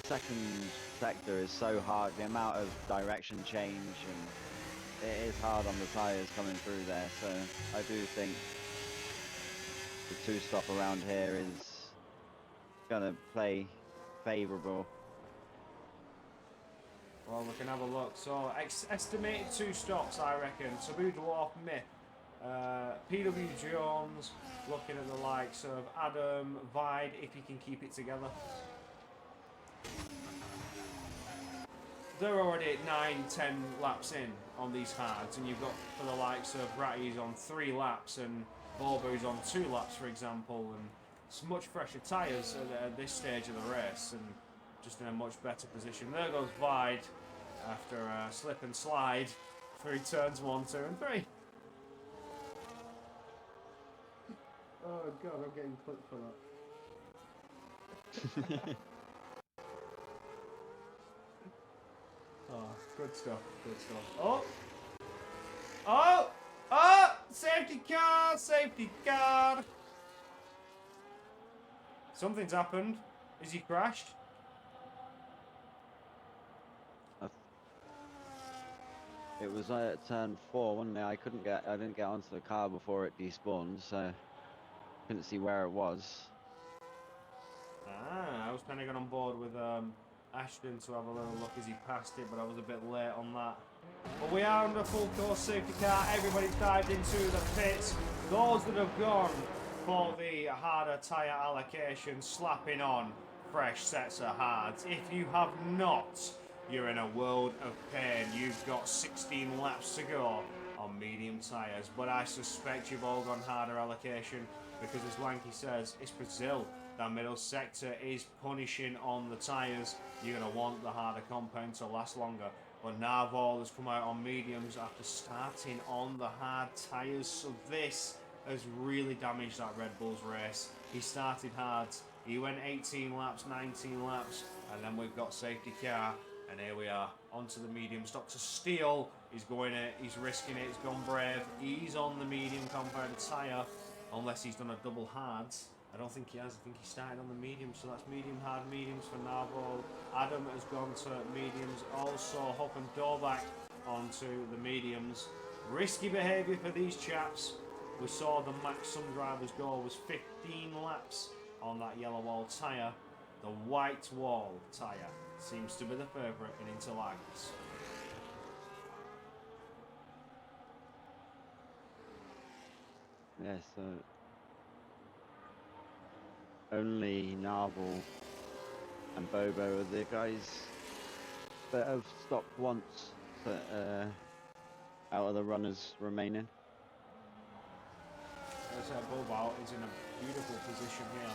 B: second sector is so hard. The amount of direction change, and it is hard on the tyres coming through there. So I do think the 2-stop around here is gonna play favourable.
A: Well, we can have a look. So, estimated 2 stops, I reckon. Sabu Dwarf, Myth. PW Jones, looking at the likes of Adam, Vide, if he can keep it together. They're already at 9-10 laps in on these hards, and you've got for the likes of Ratty's on 3 laps and Borbo's on 2 laps, for example, and it's much fresher tyres at this stage of the race, and just in a much better position. There goes Vide after a slip and slide through turns 1, 2 and 3. Oh god, I'm getting clipped for that. Oh, good stuff. Oh! Safety car! Something's happened. Is he crashed?
B: It was at turn 4, wasn't it? I didn't get onto the car before it despawned, so couldn't see where it was.
A: I was kind of getting on board with Ashton to have a little look as he passed it, but I was a bit late on that. But we are under full course safety car. Everybody's dived into the pits. Those that have gone for the harder tyre allocation, slapping on fresh sets of hards. If you have not, you're in a world of pain. You've got 16 laps to go on medium tyres, but I suspect you've all gone harder allocation because, as Lanky says, it's Brazil. That middle sector is punishing on the tyres. You're going to want the harder compound to last longer. But Narval has come out on mediums after starting on the hard tyres. So this has really damaged that Red Bull's race. He started hard. He went 18 laps, 19 laps. And then we've got safety car. And here we are, onto the mediums. Dr. Steele is going it. He's risking it. He's gone brave. He's on the medium compound tyre. Unless he's done a double hards. I don't think he has. I think he started on the mediums, so that's medium hard mediums for Narval. Adam has gone to mediums. Also, Hop and Dorback onto the mediums. Risky behaviour for these chaps. We saw the max some drivers go was 15 laps on that yellow wall tyre. The white wall tyre seems to be the favourite in Interlagos.
B: Yeah, so only Narval and Bobo are the guys that have stopped once out of the runners remaining.
A: As I said, Bobo is in a beautiful position here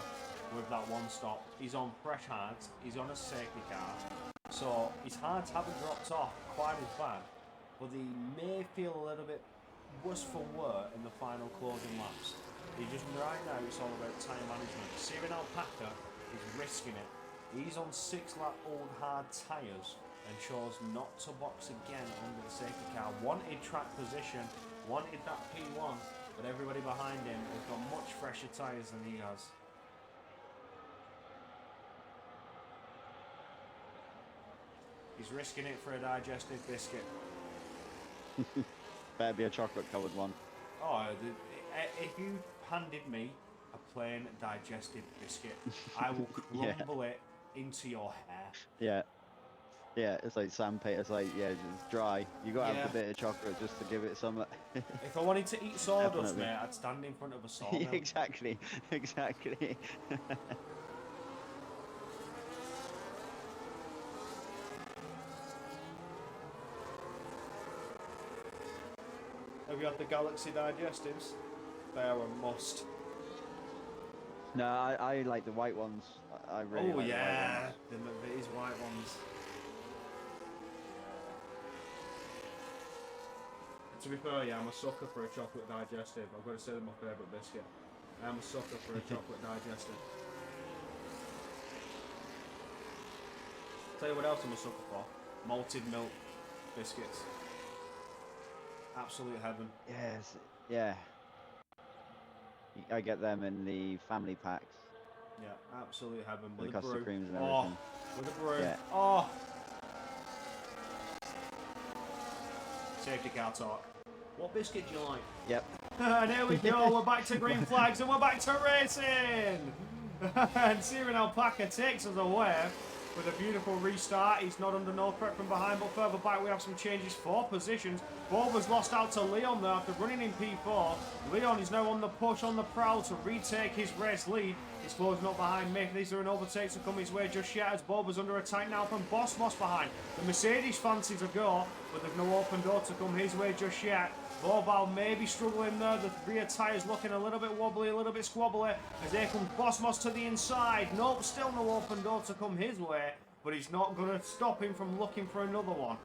A: with that one stop. He's on fresh hards, he's on a safety car, so his hards haven't dropped off quite as bad, but he may feel a little bit worse for wear in the final closing laps. He just right now it's all about tyre management. Searing Alpaca is risking it. He's on 6-lap old hard tyres and chose not to box again under the safety car. Wanted track position, wanted that P1, but everybody behind him has got much fresher tyres than he has. He's risking it for a digestive biscuit.
B: Better be a chocolate coloured one.
A: Oh, if you handed me a plain digestive biscuit, I will crumble it into your hair.
B: Yeah. Yeah, it's like sandpaper. It's like, yeah, just dry. You got to have the bit of chocolate just to give it some.
A: If I wanted to eat sawdust, mate, I'd stand in front of a sawmill.
B: Exactly. Exactly.
A: Have you had the Galaxy digestives? They are a must.
B: No, I like the white ones. I really like
A: the these white ones. To be fair, yeah, I'm a sucker for a chocolate digestive. I've got to say they're my favourite biscuit. I'm a sucker for a chocolate digestive. Tell you what else I'm a sucker for. Malted milk biscuits. Absolute heaven.
B: Yes, yeah. I get them in the family packs.
A: Yeah, absolute heaven.
B: With
A: With
B: the
A: the
B: custard
A: brew.
B: creams and
A: Oh,
B: everything.
A: with the brew.
B: Yeah.
A: Oh. Safety car talk. What biscuit do you like?
B: Yep.
A: And here we go, we're back to green flags and we're back to racing! And Searing Alpaca takes us away with a beautiful restart. He's not under no threat from behind, but further back we have some changes for positions. Boba's lost out to Leon there after running in P4. Leon is now on the push, on the prowl to retake his race lead. He's closing up behind Mick. These are an overtakes to come his way just yet as Boba's under attack now from Boss Moss behind. The Mercedes fancies a go, but there's no open door to come his way just yet. Borbal may be struggling there. The rear tyres looking a little bit wobbly, a little bit squabbly. As there comes Bossmos to the inside. Nope, still no open door to come his way. But he's not going to stop him from looking for another one.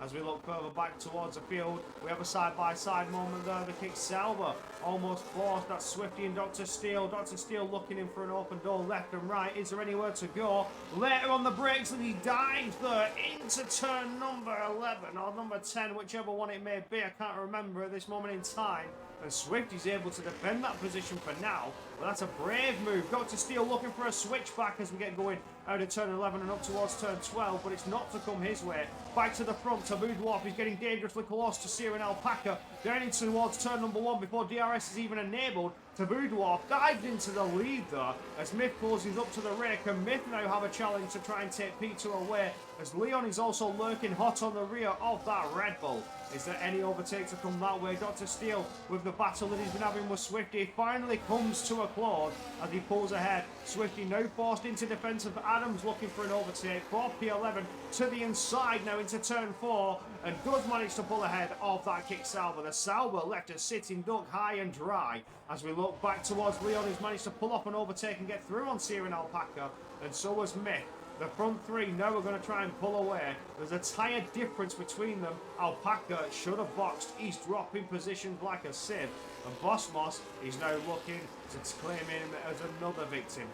A: As we look further back towards the field, we have a side-by-side moment there. The kick Salva almost forced. That's Swifty and Dr. Steele. Dr. Steele looking in for an open door left and right. Is there anywhere to go? Later on the brakes and he dives there into turn number 11 or number 10, whichever one it may be. I can't remember at this moment in time. And Swifty's able to defend that position for now. But that's a brave move. Dr. Steele looking for a switchback as we get going out of turn 11 and up towards turn 12, but it's not to come his way. Back to the front, Taboo Dwarf is getting dangerously close to Searing Alpaca, down in towards turn number 1 before DRS is even enabled. Taboo Dwarf dived into the lead though, as Myth closes up to the rear. Can Myth now have a challenge to try and take P2 away, as Leon is also lurking hot on the rear of that Red Bull. Is there any overtake to come that way? Dr. Steele, with the battle that he's been having with Swifty, finally comes to a close as he pulls ahead. Swifty now forced into defence of Adams, looking for an overtake for P11 to the inside now into turn 4, and does manage to pull ahead of that Kick Sauber. The Sauber left us sitting duck high and dry as we look back towards Leon, who's managed to pull off an overtake and get through on Searing Alpaca, and so has Myth. The front three now are going to try and pull away. There's a tyre difference between them. Alpaca should have boxed. He's dropping positions like a sieve. And Boss Moss is now looking to claim him as another victim.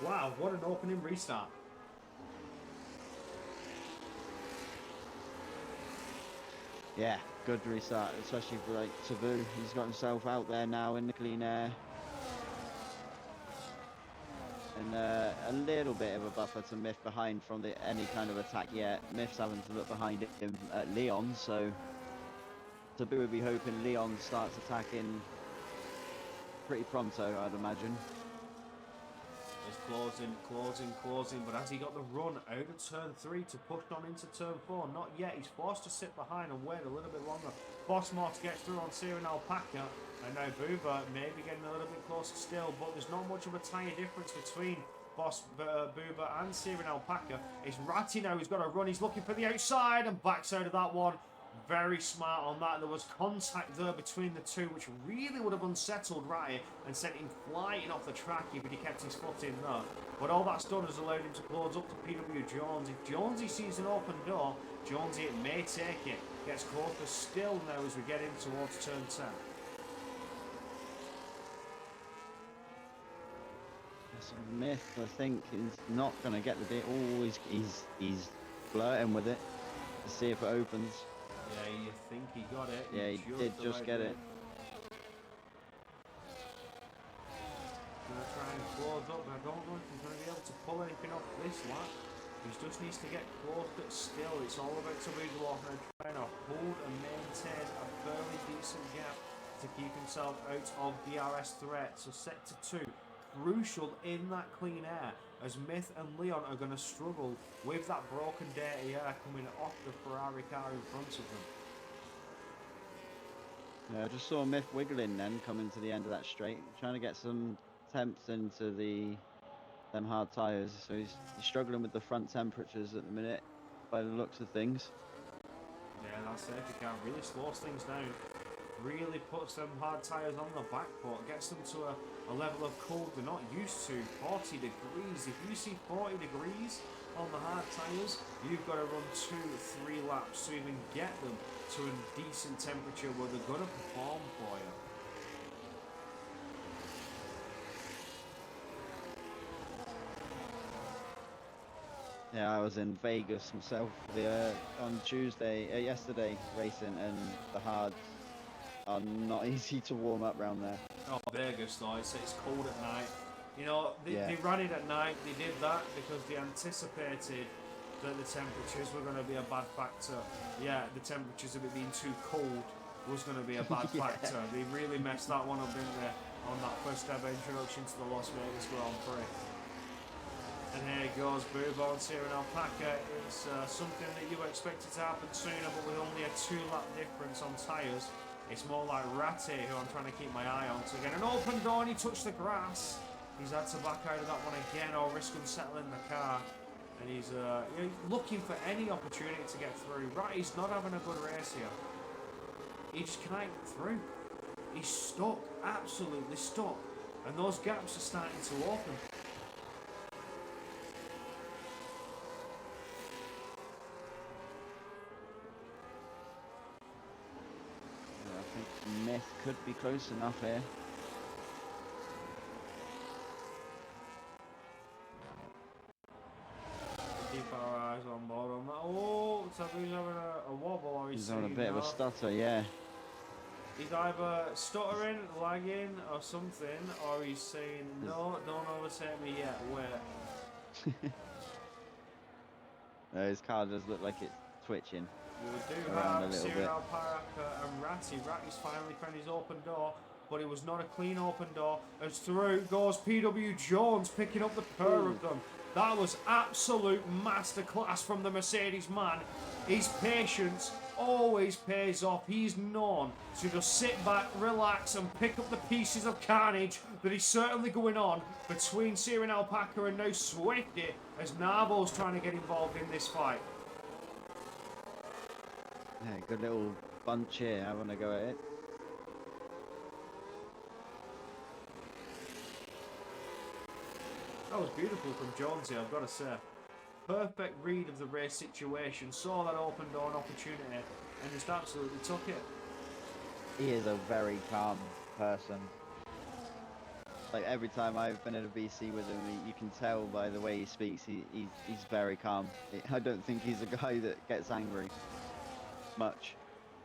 A: Wow, what an opening restart.
B: Yeah, good restart, especially for like Taboo. He's got himself out there now in the clean air. And a little bit of a buffer to Myth behind from any kind of attack yet. Myth's having to look behind him at Leon, so Taboo would be hoping Leon starts attacking pretty pronto, I'd imagine.
A: It's closing, but has he got the run out of turn 3 to push on into turn 4? Not yet. He's forced to sit behind and wait a little bit longer. Boss Moss gets through on Searing Alpaca, and now Booba maybe getting a little bit closer still, but there's not much of a tiny difference between Booba and Searing Alpaca. It's Ratty now who's got a run. He's looking for the outside and backs out of that one. Very smart on that. There was contact there between the two, which really would have unsettled Ratty and sent him flying off the track if he kept his foot in there. But all that's done has allowed him to close up to PW Jones. If Jonesy sees an open door, Jonesy it may take it. Gets closer still now as we get in towards turn 10.
B: So Myth, I think, is not going to get the bit. Oh, he's flirting with it to see if it opens.
A: Yeah, you think he got it.
B: Yeah, he did just get it.
A: Gonna try and close up, but I don't know if he's going to be able to pull anything off this lap. He just needs to get close, but still, it's all about Taboo Dwarf and trying to hold and maintain a fairly decent gap to keep himself out of DRS threat. So sector 2, crucial in that clean air, as Myth and Leon are going to struggle with that broken dirty air coming off the Ferrari car in front of them.
B: Yeah, I just saw Myth wiggling then coming to the end of that straight, trying to get some temps into them hard tyres. So he's struggling with the front temperatures at the minute by the looks of things.
A: Yeah, that safety car really slows things down. Really puts them hard tyres on the back foot, gets them to a level of cold they're not used to. 40 degrees. If you see 40 degrees on the hard tyres, you've got to run 2-3 laps to even get them to a decent temperature where they're going to perform for you.
B: Yeah, I was in Vegas myself on yesterday racing, and the hards are not easy to warm up around there.
A: Oh, Vegas though, it's cold at night. You know, they ran it at night. They did that because they anticipated that the temperatures were going to be a bad factor. Yeah, the temperatures of it being too cold was going to be a bad factor. They really messed that one up, didn't they, on that first ever introduction to the Las Vegas Grand Prix. And here it goes, Bourbon, Searing Alpaca. It's something that you expected to happen sooner, but with only a 2-lap difference on tyres. It's more like Ratty, who I'm trying to keep my eye on. To get an open door and he touched the grass. He's had to back out of that one again or risk unsettling the car. And he's looking for any opportunity to get through. Ratty's not having a good race here. He just can't get through. He's stuck, absolutely stuck. And those gaps are starting to open.
B: Myth could be close enough here.
A: Keep our eyes on board on that. Oh, Taboo's having a wobble, or
B: he's having a bit of a stutter, yeah.
A: He's either stuttering, lagging, or something, or he's saying, no, don't overtake me yet, wait.
B: His car does look like it's twitching
A: We do
B: around a
A: have
B: little bit.
A: Cyril Paraka and Ratty. Ratty's finally found his open door, but it was not a clean open door. As through goes PW Jones, picking up the pair of them. That was absolute masterclass from the Mercedes man. His patience always pays off. He's known to just sit back, relax, and pick up the pieces of carnage that is certainly going on between Cyril Alpaca and now Swifty, as Narvo's trying to get involved in this fight.
B: Yeah, good little bunch here. I want to go at it.
A: That was beautiful from Jonesy, I've got to say. Perfect read of the race situation, saw that open door and opportunity, and just absolutely took it.
B: He is a very calm person. Like every time I've been at a BC with him, you can tell by the way he speaks, he's very calm. I don't think he's a guy that gets angry much.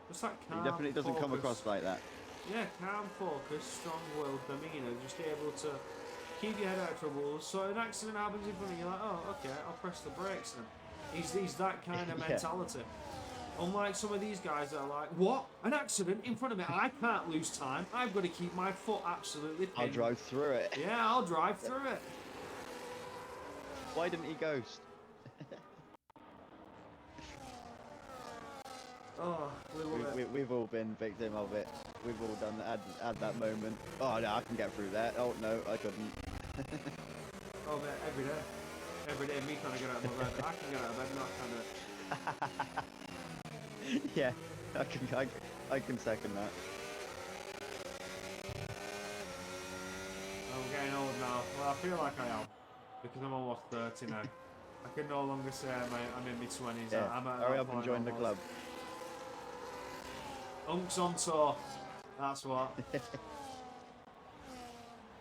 A: Just that calm,
B: He definitely doesn't come across like that.
A: Yeah, calm, focused, strong-willed demeanour, just able to keep your head out of trouble. So an accident happens in front of you, you're like, oh, okay, I'll press the brakes then. He's that kind of
B: Yeah.
A: mentality. Unlike some of these guys that are like, what? An accident in front of me? I can't lose time. I've got to keep my foot absolutely pinned.
B: I'll drive through it.
A: Yeah, I'll drive through it.
B: Why didn't he ghost?
A: Oh, we love it.
B: We've all been victim of it. We've all done had that moment. Oh no, I can get through that. Oh no, I couldn't.
A: Oh man, every day. Every day, me trying to get out of my bed. I can get out of bed, not kind of.
B: Yeah, I can second that.
A: I'm getting old now. Well, I feel like I am. Because I'm almost 30 now. I can no longer say I'm in my 20s.
B: Yeah,
A: I'm at
B: hurry
A: that
B: up and
A: point
B: join the
A: almost.
B: club.
A: Unks on tour. That's what.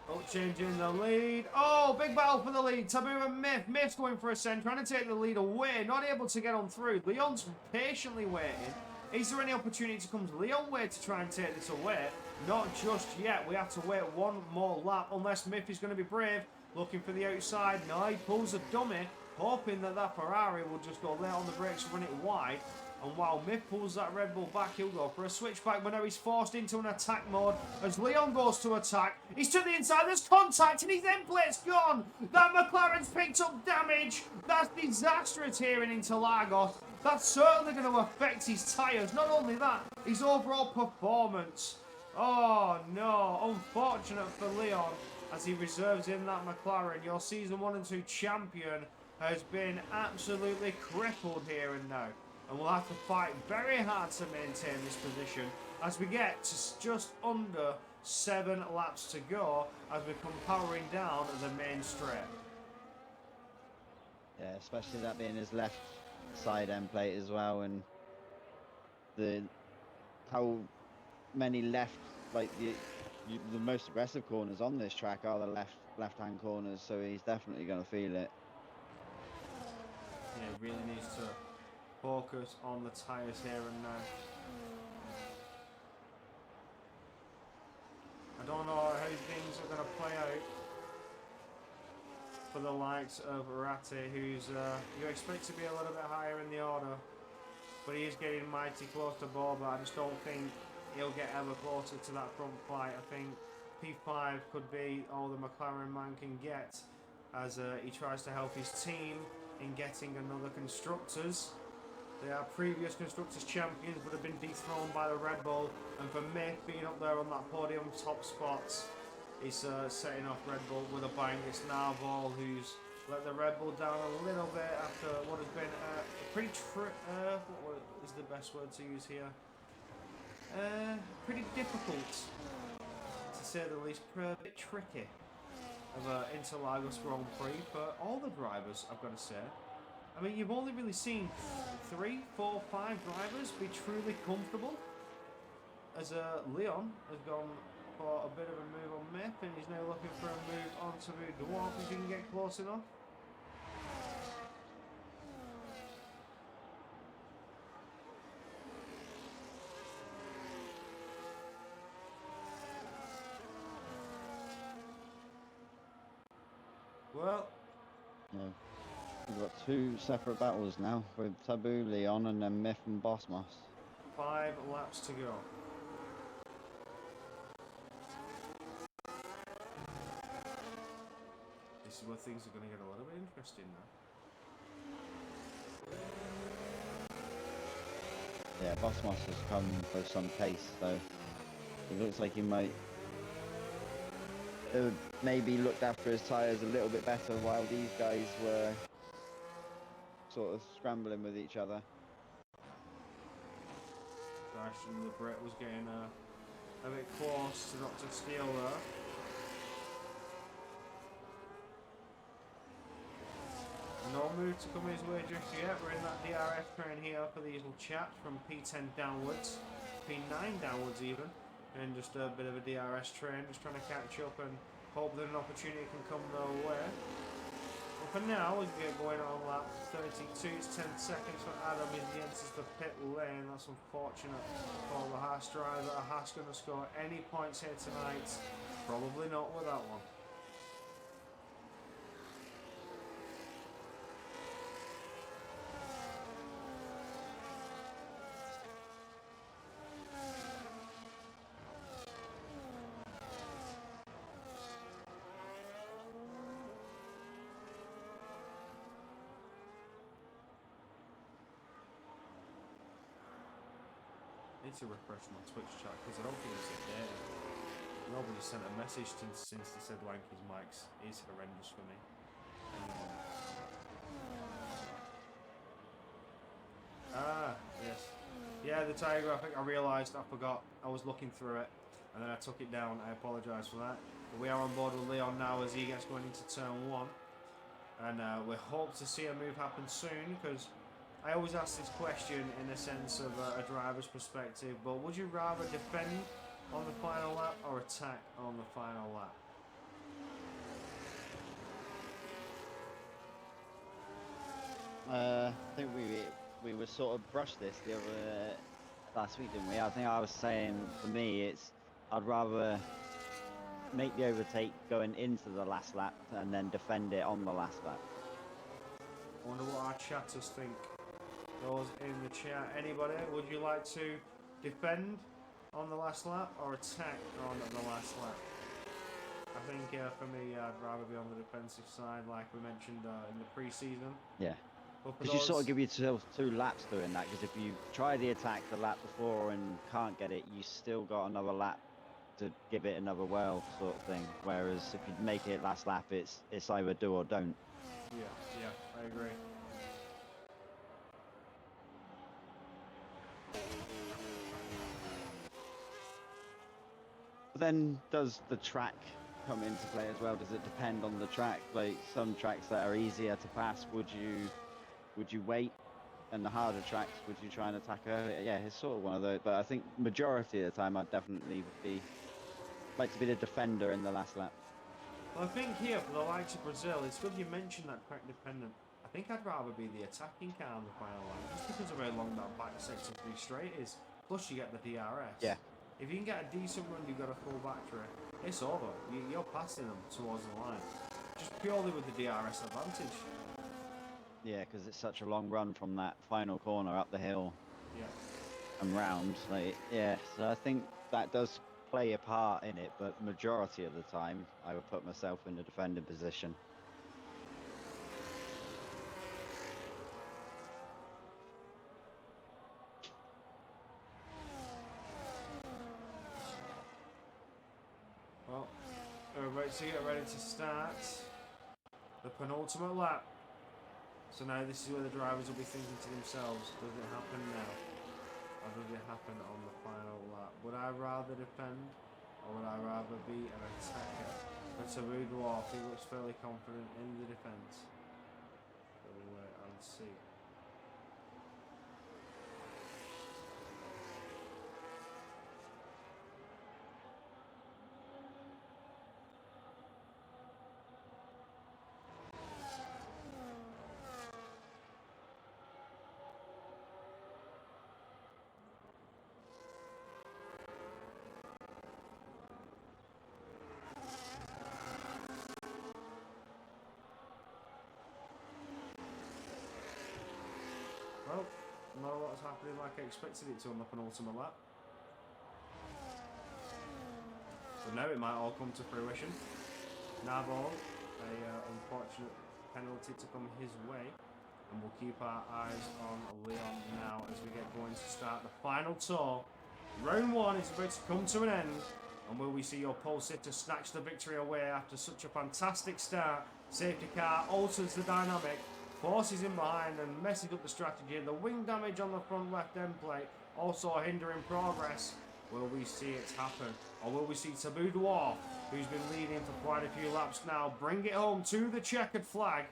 A: Oh, changing the lead. Oh, big battle for the lead. Taboo and Myth. Myth's going for a send, trying to take the lead away. Not able to get on through. Leon's patiently waiting. Is there any opportunity to come to Leon way to try and take this away? Not just yet. We have to wait one more lap unless Myth is going to be brave. Looking for the outside. No, he pulls a dummy. Hoping that Ferrari will just go late on the brakes and run it wide. And while Myth pulls that Red Bull back, he'll go for a switchback, but now he's forced into an attack mode as Leon goes to attack. He's to the inside, there's contact, and his end plate's gone. That McLaren's picked up damage. That's disastrous here in Interlagos. That's certainly going to affect his tyres. Not only that, his overall performance. Oh no, unfortunate for Leon as he reserves in that McLaren. Your season 1 and 2 champion has been absolutely crippled here and now. And we'll have to fight very hard to maintain this position as we get to just under 7 laps to go as we come powering down the main straight.
B: Yeah, especially that being his left side end plate as well, and how many left, like the most aggressive corners on this track are the left-hand corners, so he's definitely going to feel it.
A: Yeah, he really needs to focus on the tyres here and now. I don't know how things are going to play out for the likes of Ratty, who's you expect to be a little bit higher in the order, but he is getting mighty close to Boba. I just don't think he'll get ever closer to that front flight. I think P5 could be all the McLaren man can get as he tries to help his team in getting another Constructors. They are previous Constructors champions but have been dethroned by the Red Bull, and for Myth being up there on that podium top spots, he's setting off Red Bull with a bang. It's Narval who's let the Red Bull down a little bit after what has been pretty what is the best word to use here? Pretty difficult to say the least, a bit tricky of Interlagos Grand Prix for all the drivers, I've got to say. I mean, you've only really seen 3, 4, 5 drivers be truly comfortable. As Leon has gone for a bit of a move on Myth, and he's now looking for a move onto Dwarf if he can get close enough. Well,
B: Yeah. We've got 2 separate battles now with Taboo, Leon, and then Myth and Boss Moss.
A: 5 laps to go. This is where things are going to get a little bit interesting now.
B: Yeah, Boss Moss has come with some pace, so it looks like he might have maybe looked after his tyres a little bit better while these guys were sort of scrambling with each other.
A: Gosh, and the Brit was getting a bit close to Dr. Steele there. No move to come his way just yet. We're in that DRF train here for these little chats from P10 downwards, P9 downwards even, and just a bit of a DRS train, just trying to catch up and hope that an opportunity can come their way. Well, for now, we get going on lap 32. It's 10 seconds for Adam as he enters the pit lane. That's unfortunate for the Haas driver. Are Haas going to score any points here tonight? Probably not with that one. I need to refresh my Twitch chat because I don't think it's updated. Nobody sent a message since they said Wanky's mics is horrendous for me. Yes. Yeah, the tyre graphic, I realised, I forgot. I was looking through it and then I took it down. I apologise for that. But we are on board with Leon now as he gets going into turn 1. And we hope to see a move happen soon because I always ask this question in the sense of a driver's perspective, but would you rather defend on the final lap or attack on the final lap?
B: I think we were sort of brushed this the other last week, didn't we? I think I was saying for me, I'd rather make the overtake going into the last lap and then defend it on the last lap.
A: I wonder what our chatters think. Those in the chat, anybody, would you like to defend on the last lap or attack on the last lap? I think for me, I'd rather be on the defensive side, like we mentioned in the pre-season.
B: Yeah. Because you sort of give yourself 2 laps doing that, because if you try the attack the lap before and can't get it, you still got another lap to give it another whirl sort of thing. Whereas if you make it last lap, it's either do or don't.
A: Yeah, I agree.
B: But then does the track come into play as well? Does it depend on the track? Like some tracks that are easier to pass, would you wait? And the harder tracks, would you try and attack earlier? Yeah, it's sort of one of those. But I think majority of the time, I'd definitely like to be the defender in the last lap.
A: Well, I think here for the likes of Brazil, it's good you mentioned that track dependent. I think I'd rather be the attacking car on the final lap, just because of how long that back section 3 straight is. Plus, you get the DRS.
B: Yeah.
A: If you can get a decent run, you've got a full battery. It's over. You're passing them towards the line, just purely with the DRS advantage.
B: Yeah, because it's such a long run from that final corner up the hill.
A: Yeah.
B: And round. Like, yeah, so I think that does play a part in it, but majority of the time, I would put myself in the defending position.
A: Well, we're about to get ready to start the penultimate lap. So now this is where the drivers will be thinking to themselves, does it happen now? Or does it happen on the final lap? Would I rather defend or would I rather be an attacker? But Taboo Dwarf, he looks fairly confident in the defence. So we'll wait and see. not a lot's happening like I expected it to on the penultimate lap. But now it might all come to fruition. Narvall, a unfortunate penalty to come his way. And we'll keep our eyes on Leon now as we get going to start the final tour. Round 1 is about to come to an end. And will we see your pole sitter snatch the victory away after such a fantastic start? Safety car alters the dynamic, forces him behind and messes up the strategy. The wing damage on the front left end plate also hindering progress. Will we see it happen? Or will we see Taboo Dwarf, who's been leading for quite a few laps now, bring it home to the checkered flag?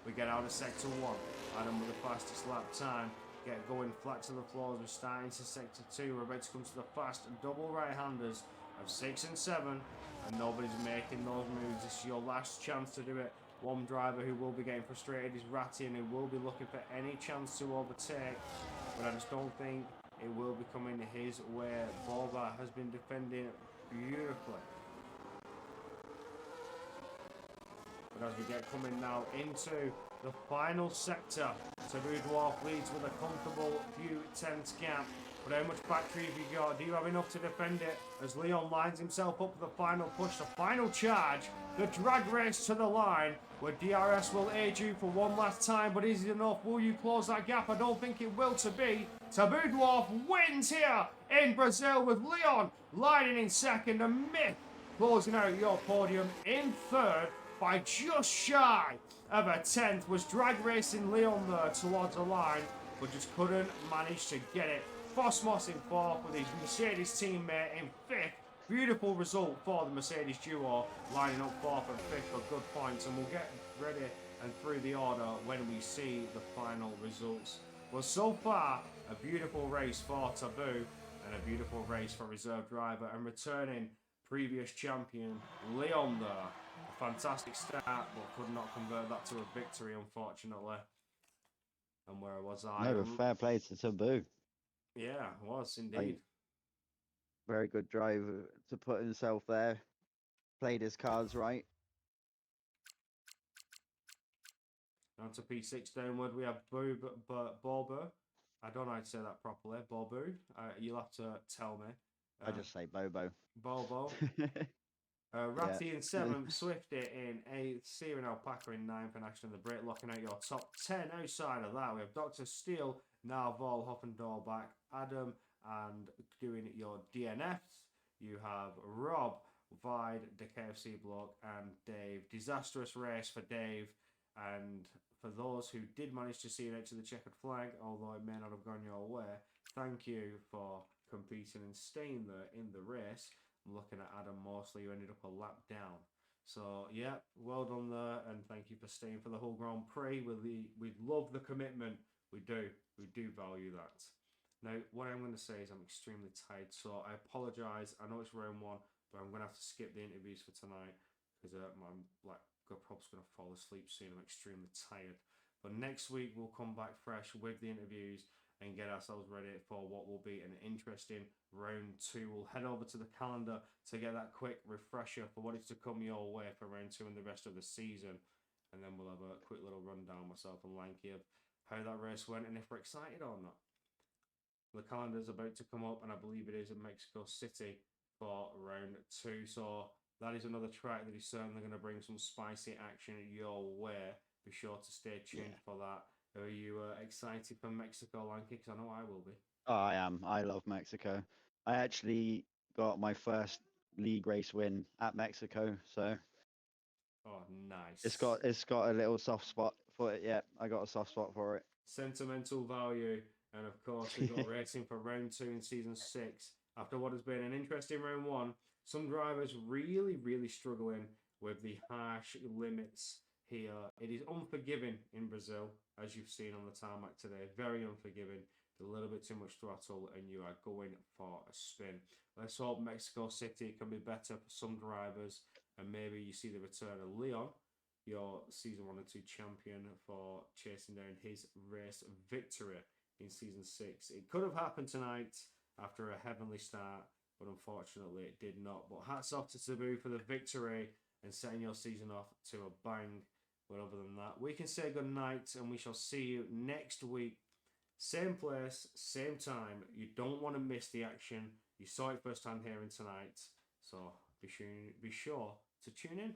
A: We get out of sector 1. Adam with the fastest lap time. Get going flat to the floors. We're starting to sector 2. We're about to come to the fast double right-handers of 6 and 7. And nobody's making those moves. This is your last chance to do it. One driver who will be getting frustrated is Ratty, and who will be looking for any chance to overtake. But I just don't think it will be coming his way. Boba has been defending beautifully. But as we get coming now into the final sector, Taboo Dwarf leads with a comfortable few tenths gap. But how much battery have you got? Do you have enough to defend it? As Leon lines himself up for the final push, the final charge, the drag race to the line, where DRS will aid you for one last time. But is it enough? Will you close that gap? I don't think it will to be. Taboo Dwarf wins here in Brazil with Leon lining in second and Myth closing out your podium in third by just shy of a tenth. Was drag racing Leon there towards the line, but just couldn't manage to get it. Fosmos in fourth with his Mercedes teammate in fifth. Beautiful result for the Mercedes duo, lining up fourth and fifth for good points, and we'll get ready and through the order when we see the final results. Well, so far, a beautiful race for Taboo and a beautiful race for reserve driver and returning previous champion Leon there. A fantastic start, but could not convert that to a victory, unfortunately. And where was I?
B: No, fair play to Taboo.
A: Yeah, it was indeed.
B: Like, very good drive to put himself there. Played his cards right.
A: On to P6 downward, we have Bobo. I don't know how to say that properly. Bobu. You'll have to tell me.
B: I just say Bobo.
A: Bobo. Ratty in 7th, Swifty in 8th, Searing Alpaca in 9th, and Ashton the Brit locking out your top 10. Outside of that, we have Dr. Steele, Narval, Hoffendor back, Adam, and doing your DNFs. You have Rob, Vide, the KFC block, and Dave. Disastrous race for Dave, and for those who did manage to see it out to the checkered flag, although it may not have gone your way, thank you for competing and staying there in the race. I'm looking at Adam Mosley, who ended up a lap down. So, yeah, well done there, and thank you for staying for the whole Grand Prix. We love the commitment. We do value that. Now, what I'm going to say is I'm extremely tired, so I apologise. I know it's round 1, but I'm going to have to skip the interviews for tonight because I'm probably going to fall asleep soon. I'm extremely tired. But next week, we'll come back fresh with the interviews and get ourselves ready for what will be an interesting round 2. We'll head over to the calendar to get that quick refresher for what is to come your way for round 2 and the rest of the season. And then we'll have a quick little rundown, myself and Lanky, of how that race went and if we're excited or not. The calendar's about to come up, and I believe it is in Mexico City for round 2. So that is another track that is certainly going to bring some spicy action your way. Be sure to stay tuned for that. Are you excited for Mexico, Lanky? Because I know I will be.
B: Oh, I am. I love Mexico. I actually got my first league race win at Mexico, so
A: oh, nice.
B: It's got a little soft spot for it. Yeah, I got a soft spot for it.
A: Sentimental value, and of course we got racing for round 2 in season 6. After what has been an interesting round 1, some drivers really struggling with the harsh limits here. It is unforgiving in Brazil, as you've seen on the tarmac today. Very unforgiving. A little bit too much throttle, and you are going for a spin. Let's hope Mexico City can be better for some drivers, and maybe you see the return of Leon, your season 1 and 2 champion, for chasing down his race victory in season 6. It could have happened tonight after a heavenly start, but unfortunately it did not. But hats off to Taboo for the victory and setting your season off to a bang. But other than that, we can say good night, and we shall see you next week Same place, same time. You don't want to miss the action. You saw it first time here tonight, so be sure to tune in.